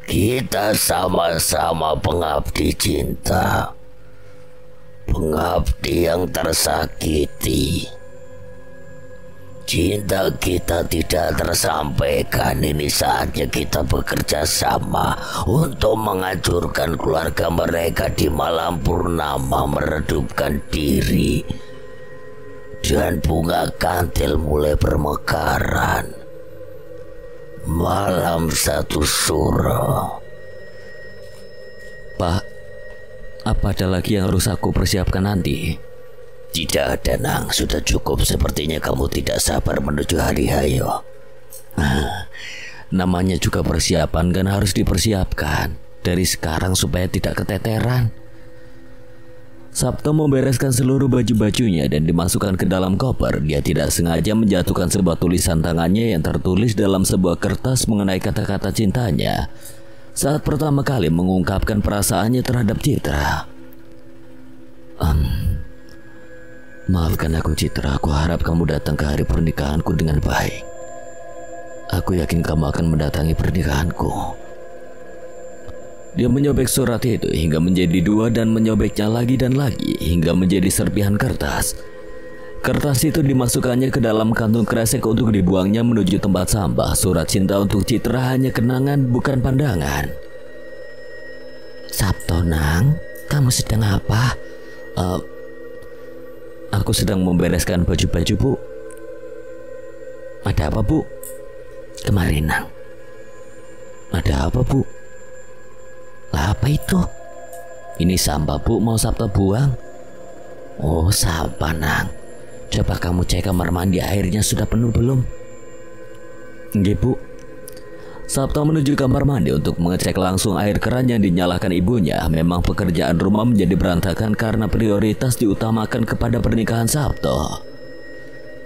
kita sama-sama pengabdi cinta. Pengabdi yang tersakiti. Cinta kita tidak tersampaikan. Ini saatnya kita bekerja sama untuk menghancurkan keluarga mereka di malam purnama, meredupkan diri. Dan bunga kantil mulai bermekaran. Malam satu suro. Pak, apa ada lagi yang harus aku persiapkan nanti? Tidak ada, Nang. Sudah cukup. Sepertinya kamu tidak sabar menuju hari hayo. Namanya juga persiapan kan harus dipersiapkan dari sekarang supaya tidak keteteran. Sabto membereskan seluruh baju-bajunya dan dimasukkan ke dalam koper. Dia tidak sengaja menjatuhkan sebuah tulisan tangannya yang tertulis dalam sebuah kertas mengenai kata-kata cintanya saat pertama kali mengungkapkan perasaannya terhadap Citra. Maafkan aku Citra, aku harap kamu datang ke hari pernikahanku dengan baik. Aku yakin kamu akan mendatangi pernikahanku. Dia menyobek surat itu hingga menjadi dua dan menyobeknya lagi dan lagi hingga menjadi serpihan kertas. Kertas itu dimasukkannya ke dalam kantung kresek untuk dibuangnya menuju tempat sampah. Surat cinta untuk Citra hanya kenangan bukan pandangan. Sabto, Nang, kamu sedang apa? Aku sedang membereskan baju-baju, Bu. Ada apa, Bu? Kemarin, Nang. Ada apa, Bu? Lah, apa itu? Ini sampah, Bu, mau Sabto buang. Oh, sampah, Nang. Coba kamu cek kamar mandi, airnya sudah penuh belum? Nggih, Bu. Sabto menuju kamar mandi untuk mengecek langsung air keran yang dinyalakan ibunya. Memang pekerjaan rumah menjadi berantakan karena prioritas diutamakan kepada pernikahan Sabto.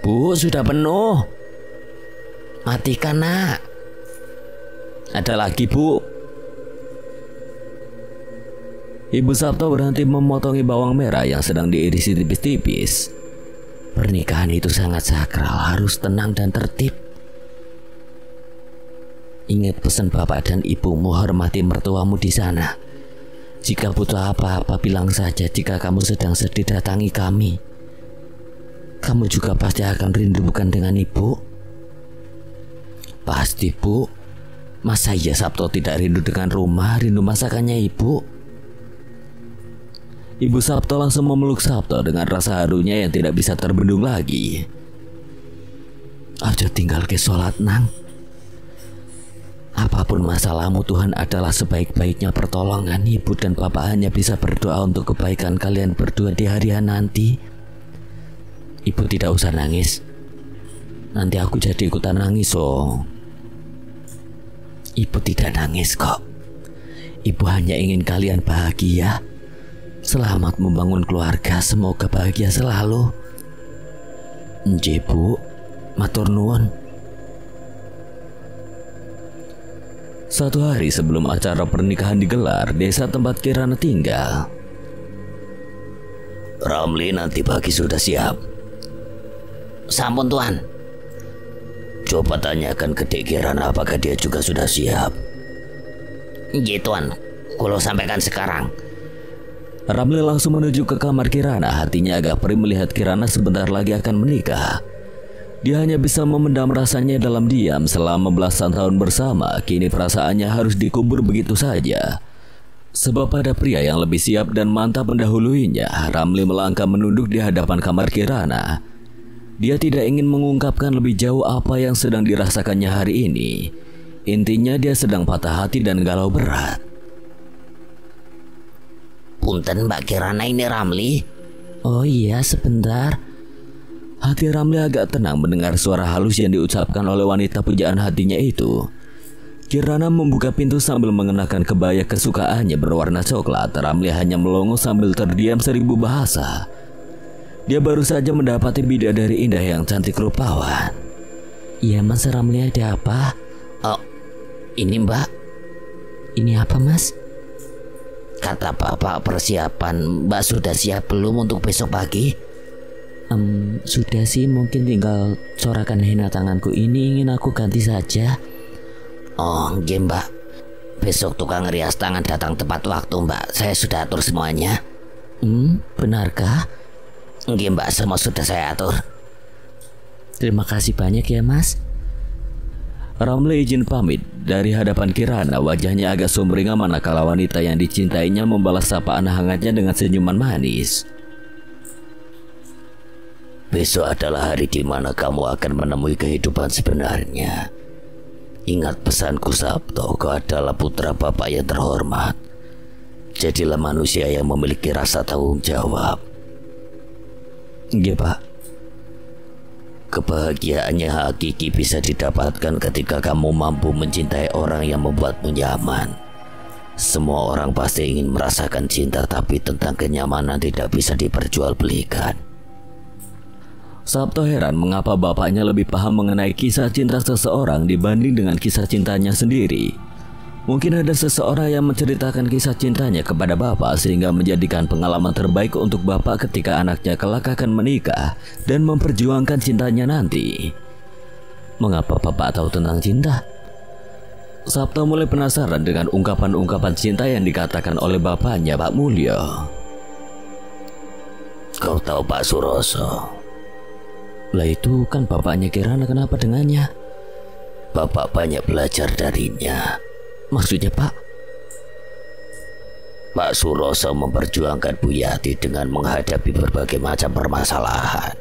Bu, sudah penuh. Matikan, Nak. Ada lagi, Bu. Ibu Sabto berhenti memotongi bawang merah yang sedang diirisi tipis-tipis. Pernikahan itu sangat sakral, harus tenang dan tertib. Ingat pesan bapak dan ibumu, hormati mertuamu di sana. Jika butuh apa-apa bilang saja. Jika kamu sedang sedih datangi kami. Kamu juga pasti akan rindu bukan dengan ibu? Pasti, Bu. Masa iya Sabto tidak rindu dengan rumah, rindu masakannya ibu? Ibu Sabto langsung memeluk Sabto dengan rasa harunya yang tidak bisa terbendung lagi. Aja tinggal ke sholat, Nang. Apapun masalahmu, Tuhan adalah sebaik-baiknya pertolongan. Ibu dan bapak hanya bisa berdoa untuk kebaikan kalian berdua di hari nanti. Ibu tidak usah nangis. Nanti aku jadi ikutan nangis, oh. Ibu tidak nangis kok. Ibu hanya ingin kalian bahagia. Selamat membangun keluarga, semoga bahagia selalu. Nggih, Bu. Matur nuwun. Satu hari sebelum acara pernikahan digelar, desa tempat Kirana tinggal. Ramli nanti pagi sudah siap. Sampun tuan. Coba tanyakan ke Dek Kirana apakah dia juga sudah siap. Nggih tuan, kula sampaikan sekarang. Ramli langsung menuju ke kamar Kirana. Hatinya agak perih melihat Kirana sebentar lagi akan menikah. Dia hanya bisa memendam rasanya dalam diam selama belasan tahun bersama. Kini perasaannya harus dikubur begitu saja. Sebab ada pria yang lebih siap dan mantap mendahuluinya. Ramli melangkah menunduk di hadapan kamar Kirana. Dia tidak ingin mengungkapkan lebih jauh apa yang sedang dirasakannya hari ini. Intinya dia sedang patah hati dan galau berat. Punten Mbak Kirana, ini Ramli. Oh iya, sebentar. Hati Ramli agak tenang mendengar suara halus yang diucapkan oleh wanita pujaan hatinya itu. Kirana membuka pintu sambil mengenakan kebaya kesukaannya berwarna coklat. Ramli hanya melongo sambil terdiam 1000 bahasa. Dia baru saja mendapati bidadari indah yang cantik rupawan. Iya Mas Ramli, ada apa? Oh, ini Mbak. Ini apa Mas? Kata Bapak persiapan Mbak sudah siap belum untuk besok pagi? Sudah sih, mungkin tinggal corakan henna tanganku ini ingin aku ganti saja. Oh, nggih Mbak. Besok tukang rias tangan datang tepat waktu Mbak. Saya sudah atur semuanya. Benarkah? Nggih Mbak, semua sudah saya atur. Terima kasih banyak ya Mas. Ramli izin pamit dari hadapan Kirana. Wajahnya agak sumringah manakala wanita yang dicintainya membalas sapaan hangatnya dengan senyuman manis. Besok adalah hari di mana kamu akan menemui kehidupan sebenarnya. Ingat pesanku Sabto, kau adalah putra bapak yang terhormat. Jadilah manusia yang memiliki rasa tanggung jawab. Nggih Pak. Kebahagiaannya hakiki bisa didapatkan ketika kamu mampu mencintai orang yang membuatmu nyaman. Semua orang pasti ingin merasakan cinta, tapi tentang kenyamanan tidak bisa diperjualbelikan. Sabto heran mengapa bapaknya lebih paham mengenai kisah cinta seseorang dibanding dengan kisah cintanya sendiri. Mungkin ada seseorang yang menceritakan kisah cintanya kepada bapak sehingga menjadikan pengalaman terbaik untuk bapak ketika anaknya kelak akan menikah dan memperjuangkan cintanya nanti. Mengapa bapak tahu tentang cinta? Sabto mulai penasaran dengan ungkapan-ungkapan cinta yang dikatakan oleh bapaknya, Pak Mulyo. Kau tahu Pak Suroso? Lah itu kan bapaknya Kirana, kenapa dengannya? Bapak banyak belajar darinya. Maksudnya Pak? Pak Suroso memperjuangkan Bu Yati dengan menghadapi berbagai macam permasalahan.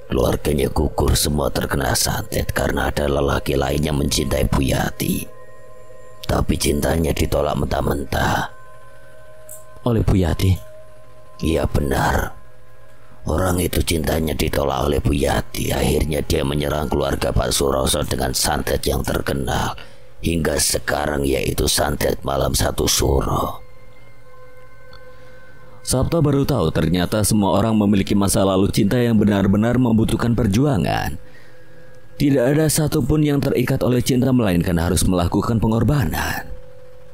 Keluarganya gugur semua terkena santet karena ada lelaki lain yang mencintai Bu Yati. Tapi cintanya ditolak mentah-mentah. Oleh Bu Yati? Iya benar. Orang itu cintanya ditolak oleh Bu Yati. Akhirnya dia menyerang keluarga Pak Suroso dengan santet yang terkenal hingga sekarang, yaitu santet malam 1 suro. Sabto baru tahu ternyata semua orang memiliki masa lalu cinta yang benar-benar membutuhkan perjuangan. Tidak ada satupun yang terikat oleh cinta melainkan harus melakukan pengorbanan.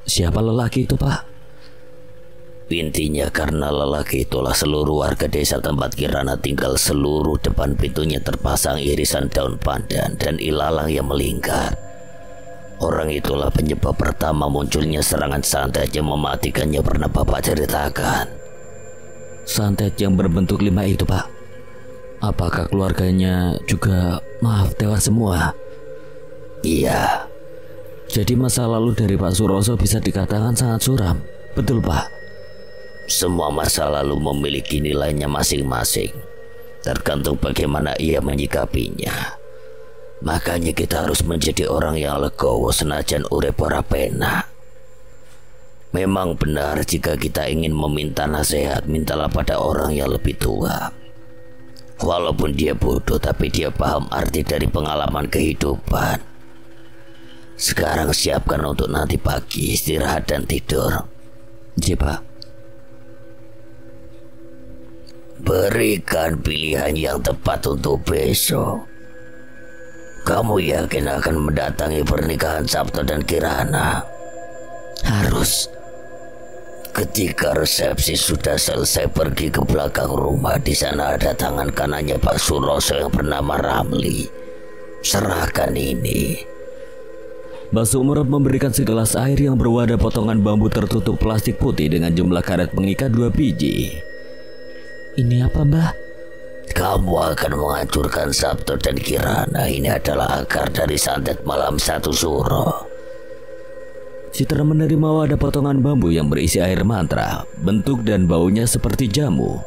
Siapa lelaki itu Pak? Intinya karena lelaki itulah seluruh warga desa tempat Kirana tinggal, seluruh depan pintunya terpasang irisan daun pandan dan ilalang yang melingkar. Orang itulah penyebab pertama munculnya serangan santet yang mematikannya, pernah Bapak ceritakan. Santet yang berbentuk 5 itu Pak? Apakah keluarganya juga tewas semua? Iya. Jadi masa lalu dari Pak Suroso bisa dikatakan sangat suram, betul Pak? Semua masa lalu memiliki nilainya masing-masing, tergantung bagaimana ia menyikapinya. Makanya kita harus menjadi orang yang legowo senajan urip ora penak. Memang benar, jika kita ingin meminta nasihat, mintalah pada orang yang lebih tua. Walaupun dia bodoh, tapi dia paham arti dari pengalaman kehidupan. Sekarang siapkan untuk nanti pagi, istirahat dan tidur. Iya Pak. Berikan pilihan yang tepat untuk besok. Kamu yakin akan mendatangi pernikahan Sabto dan Kirana? Harus. Ketika resepsi sudah selesai, pergi ke belakang rumah. Di sana ada tangan kanannya Pak Suroso yang bernama Ramli. Serahkan ini. Mbak Sumerep memberikan segelas air yang berwadah potongan bambu tertutup plastik putih dengan jumlah karet mengikat 2 biji. Ini apa, Mbah? Kamu akan menghancurkan Sabto dan Kirana. Ini adalah akar dari santet malam 1 suro. Citra menerima wadah potongan bambu yang berisi air mantra. Bentuk dan baunya seperti jamu.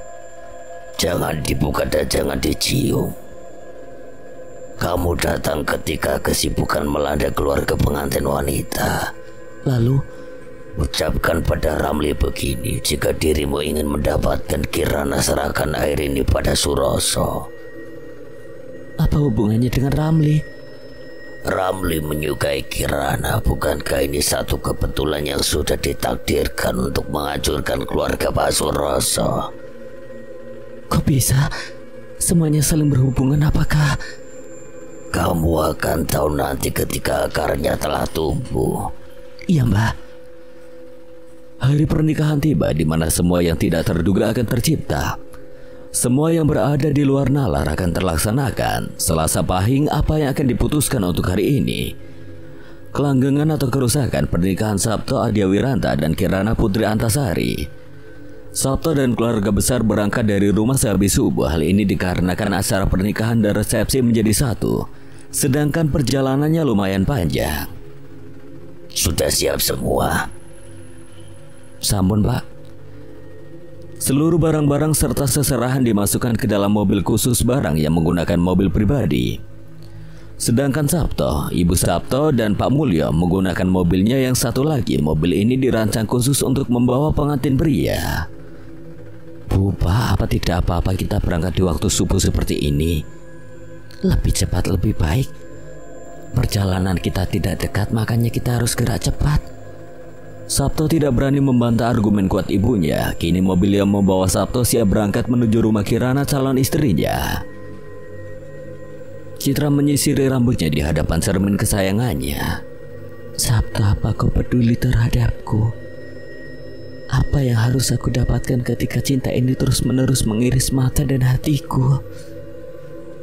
Jangan dibuka dan jangan dicium. Kamu datang ketika kesibukan melanda keluarga pengantin wanita. Lalu, ucapkan pada Ramli begini: jika dirimu ingin mendapatkan Kirana, serahkan air ini pada Suroso. apa hubungannya dengan Ramli? Ramli menyukai Kirana. Bukankah ini satu kebetulan yang sudah ditakdirkan untuk menghancurkan keluarga Pak Suroso? Kok bisa? Semuanya saling berhubungan. Apakah? Kamu akan tahu nanti ketika akarnya telah tumbuh. Iya, Mbah. Hari pernikahan tiba di mana semua yang tidak terduga akan tercipta. Semua yang berada di luar nalar akan terlaksanakan. Selasa pahing apa yang akan diputuskan untuk hari ini. Kelanggengan atau kerusakan pernikahan Sabto Adiawiranta dan Kirana Putri Antasari. Sabto dan keluarga besar berangkat dari rumah sehabis subuh. Hal ini dikarenakan acara pernikahan dan resepsi menjadi satu. Sedangkan perjalanannya lumayan panjang. Sudah siap semua? Sampun, Pak. Seluruh barang-barang serta seserahan dimasukkan ke dalam mobil khusus barang yang menggunakan mobil pribadi. Sedangkan Sabto, Ibu Sabto, dan Pak Mulyo menggunakan mobilnya yang satu lagi. Mobil ini dirancang khusus untuk membawa pengantin pria. Bu, Pak, apa tidak apa-apa kita berangkat di waktu subuh seperti ini? Lebih cepat lebih baik. Perjalanan kita tidak dekat, makanya kita harus gerak cepat. Sabto tidak berani membantah argumen kuat ibunya. Kini mobil yang membawa Sabto siap berangkat menuju rumah Kirana, calon istrinya. Citra menyisiri rambutnya di hadapan cermin kesayangannya. Sabto, apa kau peduli terhadapku? Apa yang harus aku dapatkan ketika cinta ini terus-menerus mengiris mata dan hatiku?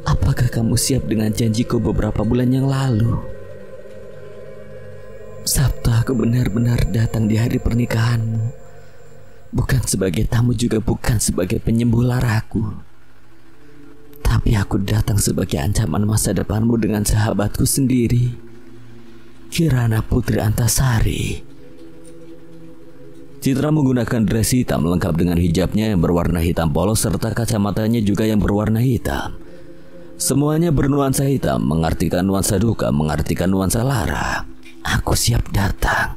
Apakah kamu siap dengan janjiku beberapa bulan yang lalu? Sabto, aku benar-benar datang di hari pernikahanmu. Bukan sebagai tamu, juga bukan sebagai penyembuh laraku. Tapi aku datang sebagai ancaman masa depanmu dengan sahabatku sendiri, Kirana Putri Antasari. Citra menggunakan dress hitam lengkap dengan hijabnya yang berwarna hitam polos serta kacamatanya juga yang berwarna hitam. Semuanya bernuansa hitam, mengartikan nuansa duka, mengartikan nuansa lara. Aku siap datang.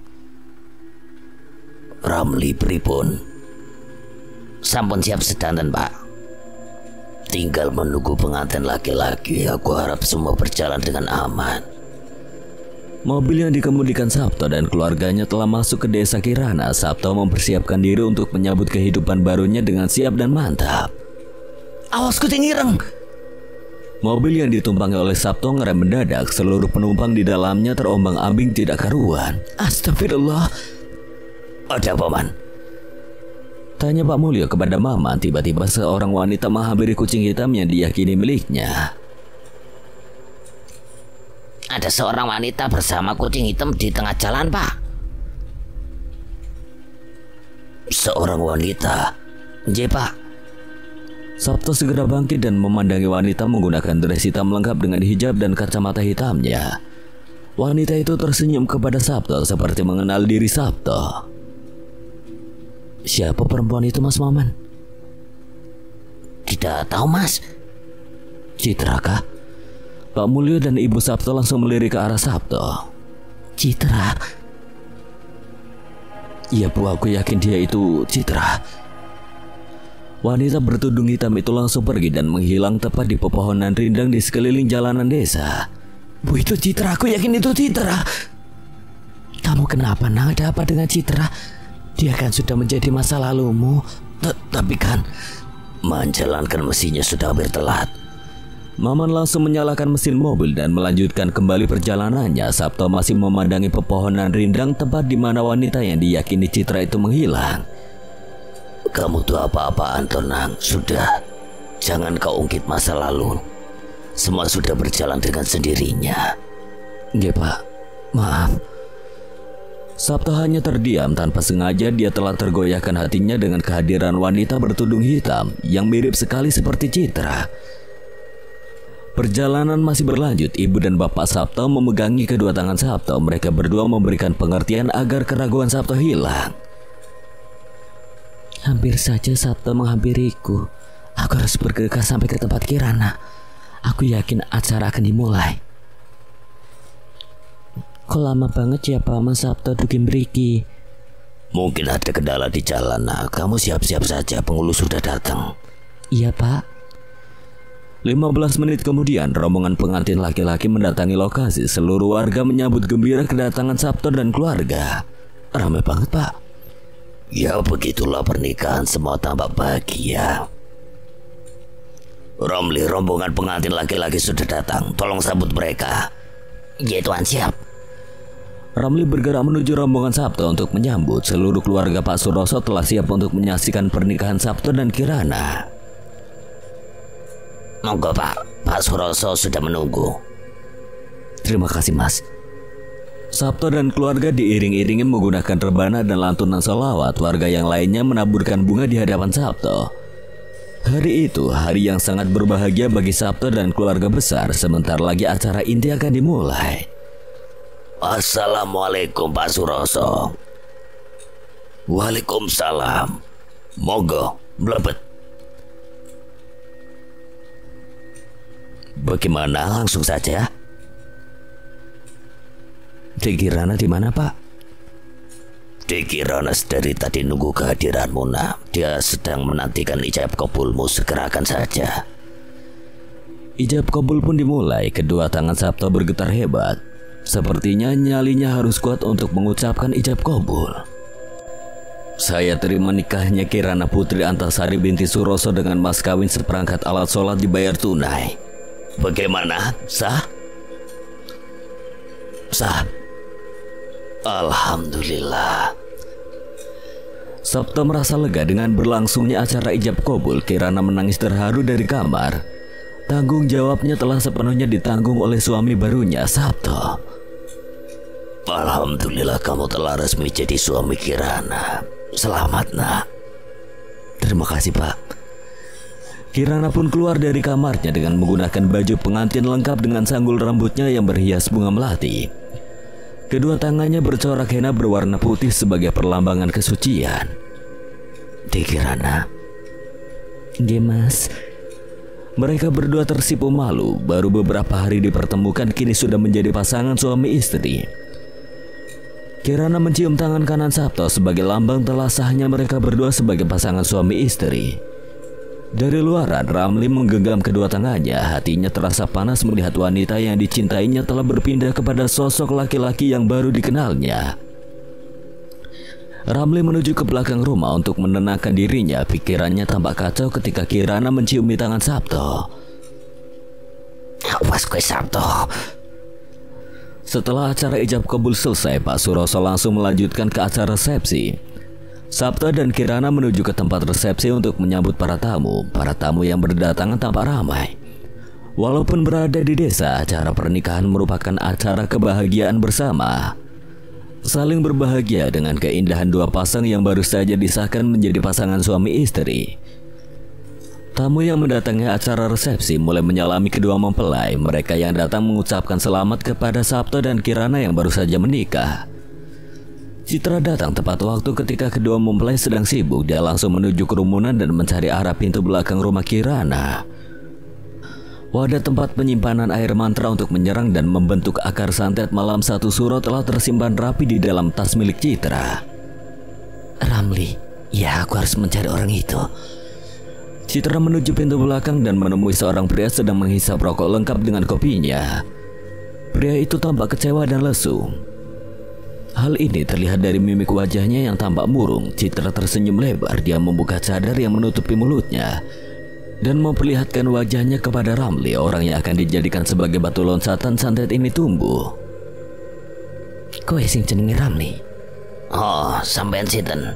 Ramli pripun? Sampun siap sedanten, Pak. Tinggal menunggu pengantin laki-laki. Aku harap semua berjalan dengan aman. Mobil yang dikemudikan Sabto dan keluarganya telah masuk ke desa Kirana. Sabto mempersiapkan diri untuk menyambut kehidupan barunya dengan siap dan mantap. Awas kucing ireng! Mobil yang ditumpangi oleh Sabto ngerem mendadak. Seluruh penumpang di dalamnya terombang-ambing tidak karuan. Astagfirullah. Ada apa, Man? Tanya Pak Mulyo kepada Maman. Tiba-tiba seorang wanita menghampiri kucing hitam yang diyakini miliknya. Ada seorang wanita bersama kucing hitam di tengah jalan, Pak. Seorang wanita? Nggih, Pak. Sabto segera bangkit dan memandangi wanita menggunakan dress hitam lengkap dengan hijab dan kacamata hitamnya. Wanita itu tersenyum kepada Sabto seperti mengenal diri Sabto. Siapa perempuan itu, Mas Maman? Tidak tahu, Mas. Citra kah? Pak Mulyo dan Ibu Sabto langsung melirik ke arah Sabto. Citra? Iya, Bu, aku yakin dia itu Citra. Wanita bertudung hitam itu langsung pergi dan menghilang tepat di pepohonan rindang di sekeliling jalanan desa. Bu, itu Citra, aku yakin itu Citra. Kamu kenapa, Nang? Ada apa dengan Citra? Dia kan sudah menjadi masa lalumu. Tapi kan menjalankan misinya sudah hampir telat. Maman langsung menyalakan mesin mobil dan melanjutkan kembali perjalanannya. Sabto masih memandangi pepohonan rindang tempat di mana wanita yang diyakini Citra itu menghilang. Kamu tuh apa-apaan, tenang. Sudah, jangan kau ungkit masa lalu. Semua sudah berjalan dengan sendirinya. Nggih, Pak. Maaf. Sabto hanya terdiam. Tanpa sengaja dia telah tergoyahkan hatinya dengan kehadiran wanita bertudung hitam yang mirip sekali seperti Citra. Perjalanan masih berlanjut. Ibu dan bapak Sabto memegangi kedua tangan Sabto. Mereka berdua memberikan pengertian agar keraguan Sabto hilang. Hampir saja Sabto menghampiriku. Aku harus bergegas sampai ke tempat Kirana. Aku yakin acara akan dimulai. Kok lama banget ya Pak Mas Sabto dugi mriki? Mungkin ada kendala di jalan. Nah, kamu siap-siap saja, penghulu sudah datang. Iya Pak. 15 menit kemudian, rombongan pengantin laki-laki mendatangi lokasi. Seluruh warga menyambut gembira kedatangan Sabto dan keluarga. Ramai banget, Pak. Ya begitulah pernikahan, semua tampak bahagia. Romli, rombongan pengantin laki-laki sudah datang. Tolong sambut mereka. Ya Tuan, siap. Ramli bergerak menuju rombongan Sabto untuk menyambut. Seluruh keluarga Pak Suroso telah siap untuk menyaksikan pernikahan Sabto dan Kirana. Monggo Pak, Pak Suroso sudah menunggu. Terima kasih Mas. Sabto dan keluarga diiring-iringi menggunakan rebana dan lantunan sholawat. Warga yang lainnya menaburkan bunga di hadapan Sabto. Hari itu hari yang sangat berbahagia bagi Sabto dan keluarga besar. Sebentar lagi acara inti akan dimulai. Assalamualaikum Pak Suroso. Waalaikumsalam. Monggo, mlebet. Bagaimana, langsung saja? Dek Kirana di mana, Pak? Dek Kirana dari tadi nunggu kehadiranmu, nak. Dia sedang menantikan ijab kabulmu, segerakan saja. Ijab kabul pun dimulai. Kedua tangan Sabto bergetar hebat. Sepertinya nyalinya harus kuat untuk mengucapkan ijab kabul. Saya terima nikahnya Kirana Putri Antasari binti Suroso dengan mas kawin seperangkat alat sholat dibayar tunai. Bagaimana? Sah? Sah. Alhamdulillah. Sabto merasa lega dengan berlangsungnya acara ijab kabul. Kirana menangis terharu dari kamar. Tanggung jawabnya telah sepenuhnya ditanggung oleh suami barunya, Sabto. Alhamdulillah kamu telah resmi jadi suami Kirana. Selamat, nak. Terima kasih, Pak. Kirana pun keluar dari kamarnya dengan menggunakan baju pengantin lengkap dengan sanggul rambutnya yang berhias bunga melati. Kedua tangannya bercorak henna berwarna putih sebagai perlambangan kesucian. Dek Kirana. Nggih, Mas. Mereka berdua tersipu malu. Baru beberapa hari dipertemukan, kini sudah menjadi pasangan suami istri. Kirana mencium tangan kanan Sabto sebagai lambang telah sahnya mereka berdua sebagai pasangan suami istri. Dari luaran, Ramli menggenggam kedua tangannya. Hatinya terasa panas melihat wanita yang dicintainya telah berpindah kepada sosok laki-laki yang baru dikenalnya. Ramli menuju ke belakang rumah untuk menenangkan dirinya. Pikirannya tampak kacau ketika Kirana menciumi tangan Sabto. Awas kowe Sabto. Setelah acara ijab kabul selesai, Pak Suroso langsung melanjutkan ke acara resepsi. Sabto dan Kirana menuju ke tempat resepsi untuk menyambut para tamu. Para tamu yang berdatangan tampak ramai. Walaupun berada di desa, acara pernikahan merupakan acara kebahagiaan bersama. Saling berbahagia dengan keindahan dua pasang yang baru saja disahkan menjadi pasangan suami istri. Tamu yang mendatangi acara resepsi mulai menyalami kedua mempelai. Mereka yang datang mengucapkan selamat kepada Sabto dan Kirana yang baru saja menikah. Citra datang tepat waktu ketika kedua mempelai sedang sibuk. Dia langsung menuju kerumunan dan mencari arah pintu belakang rumah Kirana. Wadah tempat penyimpanan air mantra untuk menyerang dan membentuk akar santet malam satu suro telah tersimpan rapi di dalam tas milik Citra. Ramli, ya aku harus mencari orang itu. Citra menuju pintu belakang dan menemui seorang pria sedang menghisap rokok lengkap dengan kopinya. Pria itu tampak kecewa dan lesu. Hal ini terlihat dari mimik wajahnya yang tampak murung. Citra tersenyum lebar. Dia membuka cadar yang menutupi mulutnya. dan memperlihatkan wajahnya kepada Ramli, orang yang akan dijadikan sebagai batu loncatan santet ini tumbuh. Kowe sing jenenge Ramli? Oh, sampean sinten?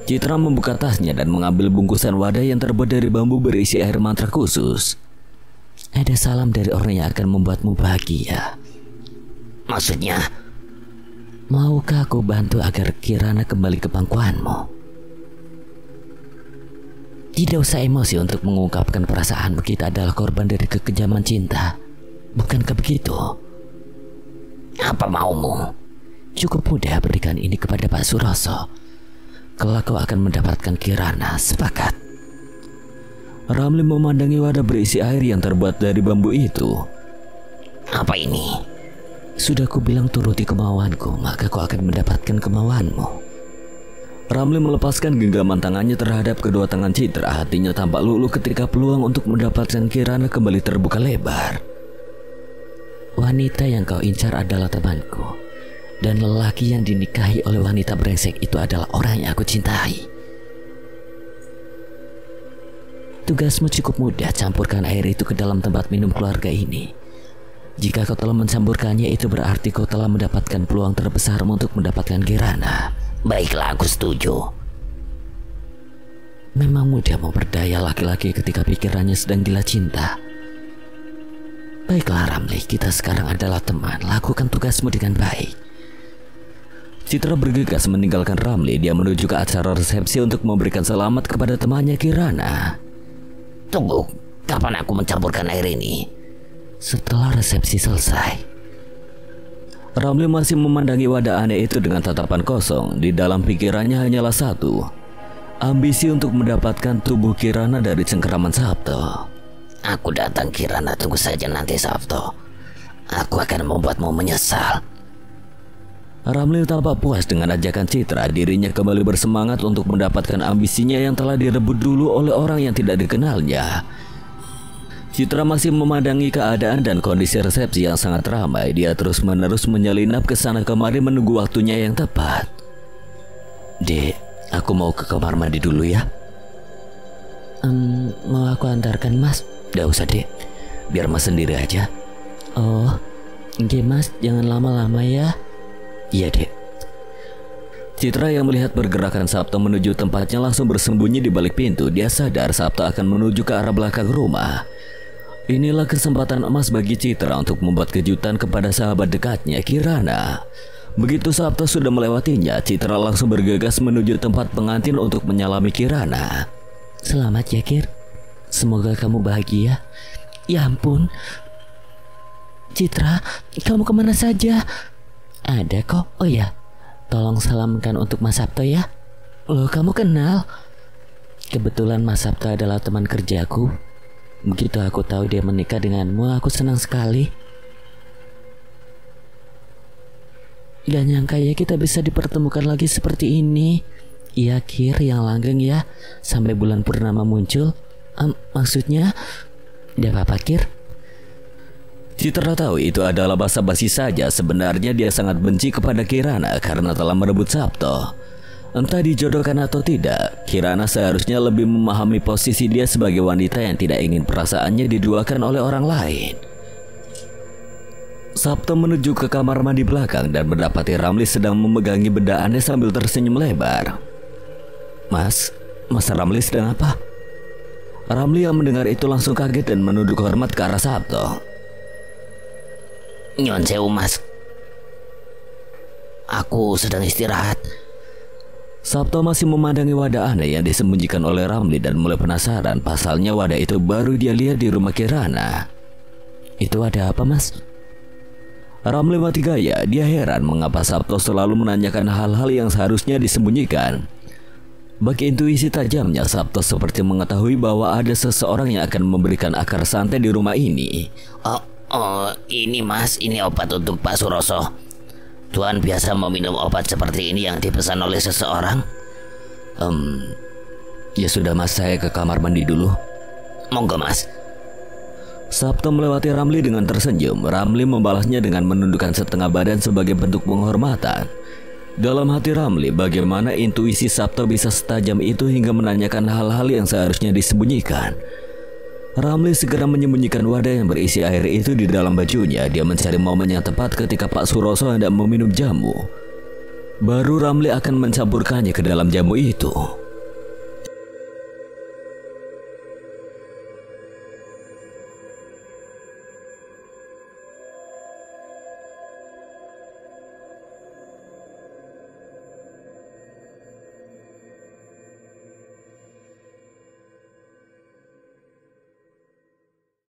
Citra membuka tasnya dan mengambil bungkusan wadah yang terbuat dari bambu berisi air mantra khusus. Ada salam dari orang yang akan membuatmu bahagia. Maksudnya? Maukah aku bantu agar Kirana kembali ke pangkuanmu? Tidak usah emosi untuk mengungkapkan perasaanmu, kita adalah korban dari kekejaman cinta. Bukankah begitu? Apa maumu? Cukup mudah berikan ini kepada Pak Suroso. Kelak kau akan mendapatkan Kirana, sepakat? Ramli memandangi wadah berisi air yang terbuat dari bambu itu. Apa ini? Sudah kubilang turuti kemauanku, maka kau akan mendapatkan kemauanmu. Ramli melepaskan genggaman tangannya terhadap kedua tangan Citra. Hatinya tampak luluh ketika peluang untuk mendapatkan Kirana kembali terbuka lebar. Wanita yang kau incar adalah temanku, dan lelaki yang dinikahi oleh wanita brengsek itu adalah orang yang aku cintai. Tugasmu cukup mudah, campurkan air itu ke dalam tempat minum keluarga ini. Jika kau telah mencampurkannya, itu berarti kau telah mendapatkan peluang terbesarmu untuk mendapatkan Kirana. Baiklah, aku setuju. Memang mudah memperdaya laki-laki ketika pikirannya sedang gila cinta. Baiklah Ramli, kita sekarang adalah teman. Lakukan tugasmu dengan baik. Citra bergegas meninggalkan Ramli. Dia menuju ke acara resepsi untuk memberikan selamat kepada temannya Kirana. Tunggu, kapan aku mencampurkan air ini? Setelah resepsi selesai. Ramli masih memandangi wadah aneh itu dengan tatapan kosong. Di dalam pikirannya hanyalah satu, ambisi untuk mendapatkan tubuh Kirana dari cengkeraman Sabto. Aku datang Kirana, tunggu saja nanti Sabto. Aku akan membuatmu menyesal. Ramli tampak puas dengan ajakan Citra. Dirinya kembali bersemangat untuk mendapatkan ambisinya yang telah direbut dulu oleh orang yang tidak dikenalnya. Citra masih memandangi keadaan dan kondisi resepsi yang sangat ramai. Dia terus-menerus menyelinap ke sana kemari menunggu waktunya yang tepat. Dek, aku mau ke kamar mandi dulu ya. Mau aku antarkan Mas? Gak usah dek, biar Mas sendiri aja. Oh, oke Mas, jangan lama-lama ya. Iya dek. Citra yang melihat pergerakan Sabto menuju tempatnya langsung bersembunyi di balik pintu. Dia sadar Sabto akan menuju ke arah belakang rumah. Inilah kesempatan emas bagi Citra untuk membuat kejutan kepada sahabat dekatnya, Kirana. Begitu Sabto sudah melewatinya, Citra langsung bergegas menuju tempat pengantin untuk menyalami Kirana. Selamat ya Kir, semoga kamu bahagia. Ya ampun, Citra, kamu kemana saja? Ada kok. Oh ya, tolong salamkan untuk Mas Sabto ya. Loh, kamu kenal? Kebetulan Mas Sabto adalah teman kerjaku. Begitu aku tahu dia menikah denganmu, aku senang sekali. Gak nyangka ya kita bisa dipertemukan lagi seperti ini. Iya Kir, yang langgeng ya, sampai bulan purnama muncul. Maksudnya, gak apa-apa Kir. Citra tahu itu adalah basa-basi saja. Sebenarnya dia sangat benci kepada Kirana karena telah merebut Sabto. Entah dijodohkan atau tidak, Kirana seharusnya lebih memahami posisi dia sebagai wanita yang tidak ingin perasaannya diduakan oleh orang lain. Sabto menuju ke kamar mandi belakang dan mendapati Ramli sedang memegangi bedaannya sambil tersenyum lebar. Mas Ramli sedang apa? Ramli yang mendengar itu langsung kaget dan menunduk hormat ke arah Sabto. Nyon sewu Mas, aku sedang istirahat. Sabto masih memandangi wadah aneh yang disembunyikan oleh Ramli dan mulai penasaran. Pasalnya wadah itu baru dia lihat di rumah Kirana. Itu ada apa Mas? Ramli mati gaya. Dia heran mengapa Sabto selalu menanyakan hal-hal yang seharusnya disembunyikan. Bagi intuisi tajamnya, Sabto seperti mengetahui bahwa ada seseorang yang akan memberikan akar santet di rumah ini. Oh, ini Mas, ini obat untuk Pak Suroso. Tuhan biasa meminum obat seperti ini yang dipesan oleh seseorang. Ya sudah Mas, saya ke kamar mandi dulu. Monggo Mas. Sabto melewati Ramli dengan tersenyum. Ramli membalasnya dengan menundukkan setengah badan sebagai bentuk penghormatan. Dalam hati Ramli, bagaimana intuisi Sabta bisa setajam itu hingga menanyakan hal-hal yang seharusnya disembunyikan. Ramli segera menyembunyikan wadah yang berisi air itu di dalam bajunya. Dia mencari momen yang tepat ketika Pak Suroso hendak meminum jamu. Baru Ramli akan mencampurkannya ke dalam jamu itu.